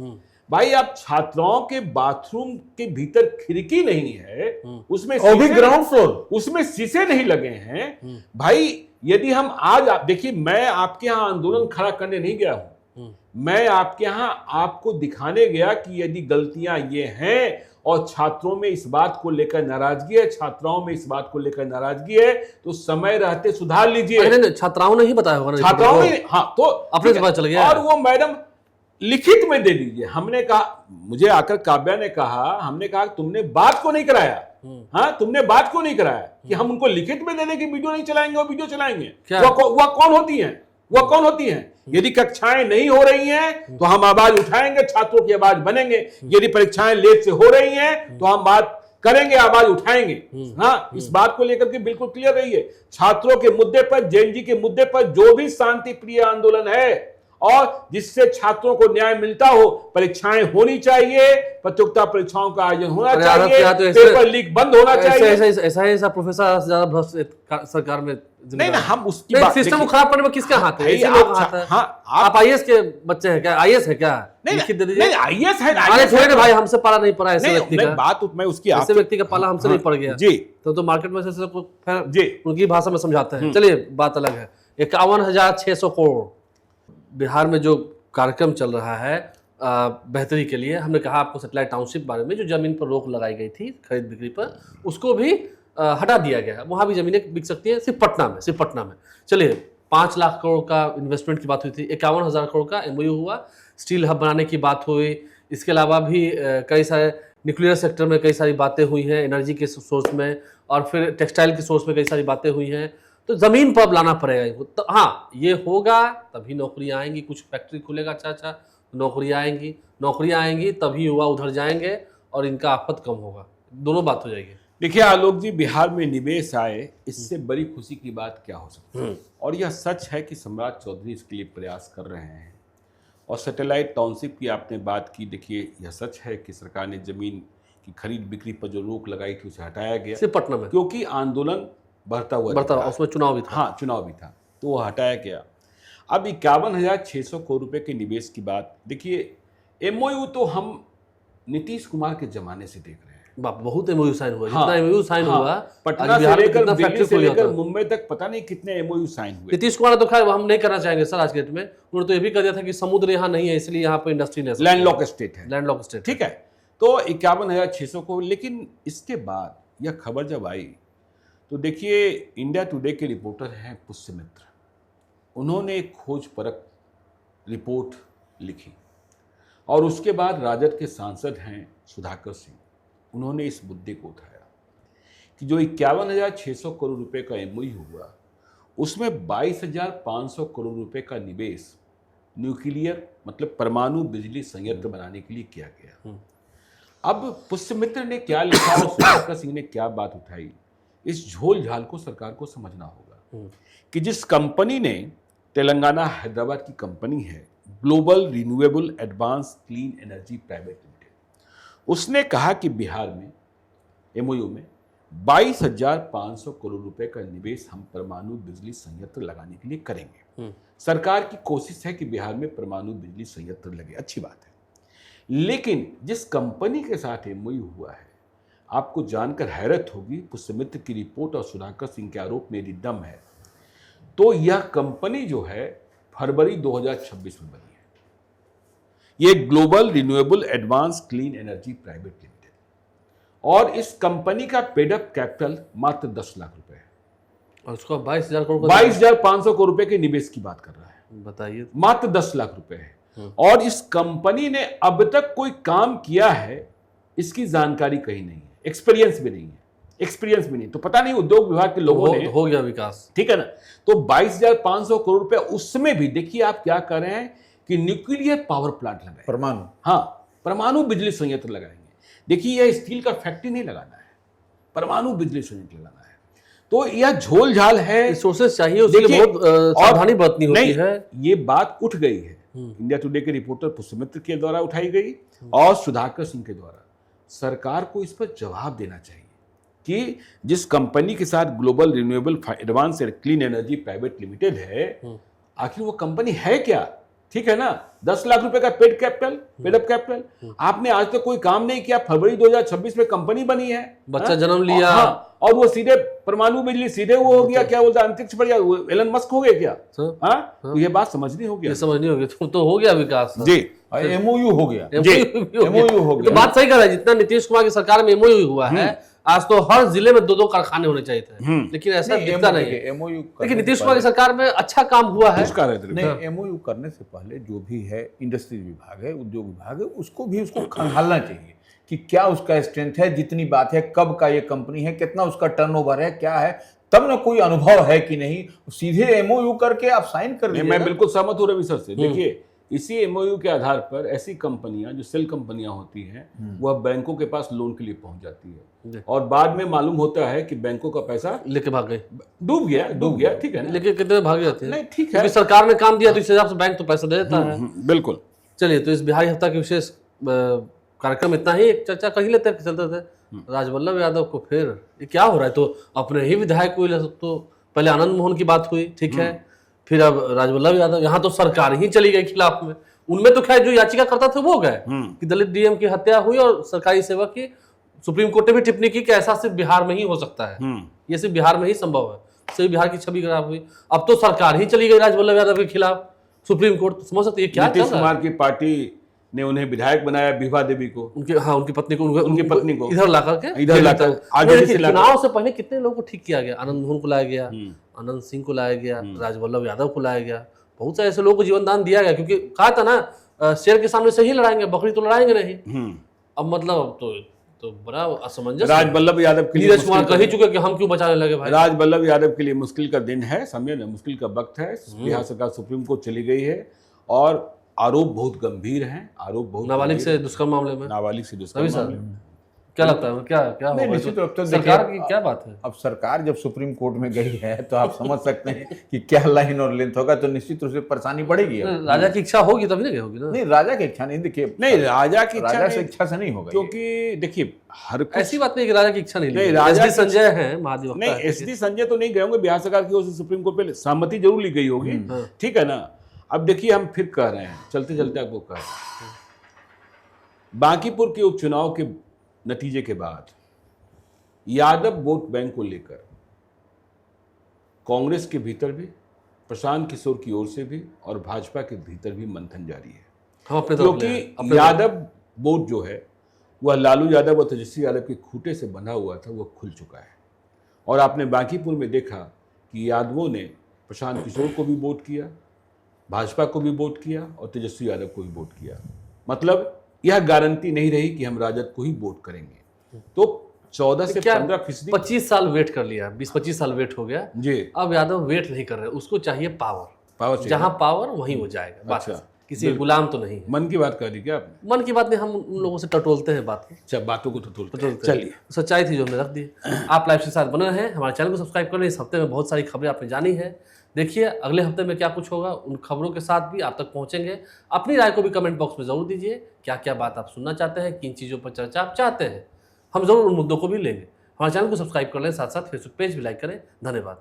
भाई आप छात्राओं के बाथरूम के भीतर खिड़की नहीं है, उसमें ग्राउंड फ्लोर, उसमें शीशे नहीं लगे हैं। भाई यदि हम आज, आप देखिए, मैं आपके यहाँ आंदोलन खड़ा करने नहीं गया हूं, मैं आपके यहाँ आपको दिखाने गया कि यदि गलतियां ये हैं और छात्रों में इस बात को लेकर नाराजगी है, छात्राओं में इस बात को लेकर नाराजगी है, तो समय रहते सुधार लीजिए। नहीं, छात्राओं ने ही बताया होगा ना, छात्राओं ने, हाँ, तो अपने से पता चल गया। और वो मैडम लिखित में दे दीजिए। हमने कहा, मुझे आकर काव्या ने कहा, हमने कहा तुमने बात को नहीं कराया, हाँ, तुमने बात को नहीं कराया कि हम उनको लिखित में दे दें कि वीडियो नहीं चलाएंगे और वीडियो चलाएंगे। वह कौन होती हैं? वह कौन होती हैं? यदि कक्षाएं नहीं हो रही हैं तो हम आवाज उठाएंगे, छात्रों की आवाज बनेंगे। यदि परीक्षाएं लेट से हो रही हैं तो हम बात करेंगे, आवाज उठाएंगे। हाँ, इस बात को लेकर के बिल्कुल क्लियर रहिए। छात्रों के मुद्दे पर, जैन जी के मुद्दे पर जो भी शांति प्रिय आंदोलन है और जिससे छात्रों को न्याय मिलता हो, परीक्षाएं होनी चाहिए, प्रतियोगिता परीक्षाओं का आयोजन होना चाहिए, पेपर लीक बंद होना चाहिए। ऐसा प्रोफेसर ज्यादा भ्रष्ट सरकार में नहीं ना, हम उसकी बात, सिस्टम को खराब करने में किसका हाथ है? ऐसे लोग हाथ है। हाँ, आप आईएएस के बच्चे हैं क्या? आईएएस है क्या? नहीं, लिखित दे दीजिए। नहीं, आईएएस है, अरे छोड़े ना भाई, हमसे पाला नहीं पड़ा ऐसे व्यक्ति का। बात मैं उसकी, ऐसे व्यक्ति का पाला हमसे नहीं पड़ गया जी, तो मार्केट में से फिर जी उनकी भाषा में समझाते हैं। चलिए, बात अलग है। 51,600 करोड़ बिहार में जो कार्यक्रम चल रहा है बेहतरी के लिए, हमने कहा आपको सैटेलाइट टाउनशिप बारे में, जो जमीन पर रोक लगाई गई थी खरीद बिक्री पर, उसको भी हटा दिया गया। वहाँ भी जमीनें बिक सकती हैं, सिर्फ पटना में। चलिए, 5 लाख करोड़ का इन्वेस्टमेंट की बात हुई थी, 51,000 करोड़ का MOU हुआ, स्टील हब बनाने की बात हुई। इसके अलावा भी कई सारे न्यूक्लियर सेक्टर में कई सारी बातें हुई हैं, एनर्जी के सोर्स में, और फिर टेक्सटाइल के सोर्स में कई सारी बातें हुई हैं। तो ज़मीन पर अब लाना पड़ेगा। तो हाँ, ये होगा तभी नौकरियाँ आएंगी। कुछ फैक्ट्री खुलेगा, अच्छा नौकरियाँ आएंगी तभी युवा उधर जाएंगे और इनका आफत कम होगा। दोनों बात हो जाएगी। देखिए आलोक जी, बिहार में निवेश आए, इससे बड़ी खुशी की बात क्या हो सकती है? और यह सच है कि सम्राट चौधरी इसके लिए प्रयास कर रहे हैं। और सैटेलाइट टाउनशिप की आपने बात की, देखिए यह सच है कि सरकार ने जमीन की खरीद बिक्री पर जो रोक लगाई थी उसे हटाया गया, सिर्फ पटना में, क्योंकि आंदोलन बढ़ता हुआ, उसमें चुनाव भी था। हाँ, चुनाव भी था, तो वो हटाया गया। अब 51,600 करोड़ रुपए के निवेश की बात, देखिए MOU तो हम नीतीश कुमार के जमाने से देख रहे हैं। बहुत MOU साइन हुआ, हाँ, जितना MOU साइन हुआ, पटना से लेकर दिल्ली से लेकर मुंबई तक पता नहीं कितने MOU साइन हुए। नीतीश कुमार तो खैर हम नहीं करना चाहेंगे सर आज के डेट में। उन्होंने तो ये भी कह दिया था कि समुद्र यहाँ नहीं है, इसलिए यहाँ पर इंडस्ट्री नहीं, लैंडलॉक स्टेट है, लैंडलॉक स्टेट, ठीक है। तो 51,600 को, लेकिन इसके बाद यह खबर जब आई तो देखिए, इंडिया टुडे के रिपोर्टर हैं पुष्यमित्र, उन्होंने एक खोज परख रिपोर्ट लिखी, और उसके बाद राजद के सांसद हैं सुधाकर सिंह, उन्होंने इस मुद्दे को उठाया कि जो 51,600 करोड़ रुपए का MOU हुआ, उसमें 22,500 करोड़ रुपए का निवेश न्यूक्लियर मतलब परमाणु बिजली संयंत्र बनाने के लिए किया गया। अब पुष्यमित्र ने क्या लिखा और सुधाकर सिंह ने क्या बात उठाई, इस झोल झाल को सरकार को समझना होगा कि जिस कंपनी ने, तेलंगाना हैदराबाद की कंपनी है, global renewable advance clean energy private limited, उसने कहा कि बिहार में MOU में 22,500 करोड़ रुपए का निवेश हम परमाणु बिजली संयंत्र लगाने के लिए करेंगे। सरकार की कोशिश है कि बिहार में परमाणु बिजली संयंत्र लगे, अच्छी बात है। लेकिन जिस कंपनी के साथ MOU हुआ है, आपको जानकर हैरत होगी, पुष्यमित्र की रिपोर्ट और सुधाकर सिंह के आरोप मेरी दम है, तो यह कंपनी जो है फरवरी 2026 में बनी है। यह global renewable advance clean energy private limited, और इस कंपनी का पेडअप कैपिटल मात्र 10 लाख रुपए है, और उसको 22,000 22,500 करोड़ रुपए के निवेश की बात कर रहा है। बताइए, मात्र 10 लाख रुपए है। और इस कंपनी ने अब तक कोई काम किया है इसकी जानकारी कहीं नहीं है, एक्सपीरियंस भी नहीं, तो पता नहीं उद्योग विभाग के लोगों ने हो गया विकास, ठीक है ना। तो 22,500 करोड़ रुपए, उसमें भी देखिए आप क्या कर रहे हैं कि न्यूक्लियर पावर प्लांट लगाएंगे, परमाणु बिजली संयंत्र लगाएंगे। देखिए, यह स्टील का फैक्ट्री नहीं लगाना है, परमाणु बिजली संयंत्र लगाना है। तो यह झोल झाल है, रिसोर्सेज चाहिए, उसके लिए बहुत सावधानी बरतनी होती है। ये बात उठ गई है, इंडिया टुडे के रिपोर्टर पुष्यमित्र के द्वारा उठाई गई और सुधाकर सिंह के द्वारा। सरकार को इस पर जवाब देना चाहिए कि जिस कंपनी के साथ global renewable advance clean energy private limited है, आखिर वो कंपनी है क्या? ठीक है ना, 10 लाख रुपए का पेड अप कैपिटल। आपने आज तक कोई काम नहीं किया, फरवरी 2026 में कंपनी बनी है, बच्चा हाँ? जन्म लिया। हाँ, और वो सीधे परमाणु बिजली सीधे वो हो गया, क्या बोलता है, अंतरिक्ष पर एलन मस्क हो गए क्या? हाँ, तो ये बात समझनी होगी, ये समझनी होगी। तो हो गया विकास जी, एमओयू हो गया। MOU हो गया। तो बात सही कर रहा है, जितना नीतीश कुमार की सरकार में MOU हुआ है, आज तो हर जिले में 2-2 कारखाने होने चाहिए थे, लेकिन ऐसा दिखता नहीं है। एमओयू लेकिन नीतीश कुमार की सरकार में अच्छा काम हुआ है। नहीं, एमओयू करने से पहले जो भी है इंडस्ट्री विभाग है, उद्योग विभाग है, उसको खंगालना चाहिए कि क्या उसका स्ट्रेंथ है, जितनी बात है, कब का ये कंपनी है, कितना उसका टर्नओवर है, क्या है, तब ना कोई अनुभव है कि नहीं। सीधे एमओयू करके आप साइन कर दीजिए। मैं बिल्कुल सहमत हूँ रवि सर से। देखिए, इसी एमओयू के आधार पर ऐसी कंपनियां जो सेल कंपनियां होती हैं, वह बैंकों के पास लोन के लिए पहुंच जाती है, और बाद में मालूम होता है कि बैंकों का पैसा लेके भाग गए, डूब गया, ठीक है ना? लेकिन कितने भाग जाते हैं? नहीं, ठीक है, क्योंकि सरकार ने काम दिया तो इस हिसाब से बैंक तो पैसा दे देता है। बिल्कुल। चलिए, तो इस बिहारी हफ्ता के विशेष कार्यक्रम इतना ही, एक चर्चा कर ही लेते हैं, चलते थे। राजवल्लभ यादव को फिर ये क्या हो रहा है, तो अपने ही विधायक को, तो पहले आनंद मोहन की बात हुई, ठीक है, फिर अब राजवल्लभ यादव, यहाँ तो सरकार ही चली गई खिलाफ में। उनमें तो खैर जो याचिका करता थे वो गए कि दलित डीएम की हत्या हुई और सरकारी सेवक की, सुप्रीम कोर्ट ने भी टिप्पणी की कि ऐसा सिर्फ बिहार में ही हो सकता है, ये सिर्फ बिहार में ही संभव है, सिर्फ बिहार की छवि खराब हुई। अब तो सरकार ही चली गई राजवल्लभ यादव के खिलाफ सुप्रीम कोर्ट, तो समझ सकते क्या नीतीश कुमार की पार्टी ने उन्हें विधायक बनाया, विभा देवी को, उनकी पत्नी को इधर लाकर चुनाव से पहले कितने लोगों को ठीक किया गया। आनंद मोहन को लाया गया, अनंत सिंह को लाया गया, राजवल्लभ यादव को लाया गया, बहुत सारे ऐसे लोगों को जीवन दान दिया गया, क्योंकि कहा था ना, शेर के सामने से ही लड़ाएंगे, बकरी तो लड़ाएंगे नहीं। अब मतलब तो बड़ा असमंजस। राजवल्लभ यादव के लिए नीरज कुमार कह ही चुके कि हम क्यों बचाने लगे भाई। राजवल्लभ यादव के लिए मुश्किल का दिन है, समय ना मुश्किल का वक्त है। बिहार सरकार सुप्रीम कोर्ट चली गई है और आरोप बहुत गंभीर हैं, नाबालिग से दुष्कर्म मामले में, क्या लगता है, क्या नहीं, निश्चित रूप से सरकार की क्या बात है? अब सरकार जब सुप्रीम कोर्ट में गई है तो आप समझ सकते हैं कि क्या लाइन और लेंथ होगा, तो निश्चित रूप से परेशानी बढ़ेगी। राजा की इच्छा होगी तभी ना होगी ना। नहीं, राजा की इच्छा नहीं, देखिए, नहीं, राजा की इच्छा से नहीं होगा, क्योंकि देखिए हर ऐसी बात नहीं कि राजा की इच्छा नहीं, राजा संजय है महाधिवक्ता, नहीं, एसडी संजय तो नहीं गए होंगे, बिहार सरकार की ओर से सुप्रीम कोर्ट पे सहमति जरूर ली गई होगी, ठीक है ना। अब देखिए, हम फिर कह रहे हैं, चलते चलते आपको कह रहे हैं, बांकीपुर के उपचुनाव के नतीजे के बाद यादव वोट बैंक को लेकर कांग्रेस के भीतर भी, प्रशांत किशोर की ओर से भी और भाजपा के भीतर भी मंथन जारी है, क्योंकि यादव वोट जो है वह लालू यादव और तेजस्वी यादव के खूंटे से बंधा हुआ था, वह खुल चुका है। और आपने बांकीपुर में देखा कि यादवों ने प्रशांत किशोर को भी वोट किया, भाजपा को भी वोट किया और तेजस्वी यादव को भी वोट किया। मतलब यह गारंटी नहीं रही कि हम राजद को ही वोट करेंगे। तो 14 से 15%, 25 साल वेट कर लिया, 20-25 साल वेट हो गया जी। अब यादव वेट नहीं कर रहे, उसको चाहिए पावर चाहिए। जहां पावर वहीं हो जाएगा। अच्छा, किसी गुलाम तो नहीं। मन की बात कर दी क्या आपने? मन की बात नहीं, हम उन लोगों से टटोलते हैं बात को। अच्छा, बातों को टटोलते हैं। चलिए, सच्चाई थी जो हमने रख दी। आप लाइव के साथ बने हैं, हमारे चैनल को सब्सक्राइब कर लें। इस हफ्ते में बहुत सारी खबरें आपने जानी है, देखिए अगले हफ्ते में क्या कुछ होगा, उन खबरों के साथ भी आप तक पहुंचेंगे। अपनी राय को भी कमेंट बॉक्स में जरूर दीजिए, क्या क्या बात आप सुनना चाहते हैं, किन चीज़ों पर चर्चा आप चाहते हैं, हम जरूर उन मुद्दों को भी लेंगे। हमारे चैनल को सब्सक्राइब कर लें, साथ साथ फेसबुक पेज भी लाइक करें। धन्यवाद।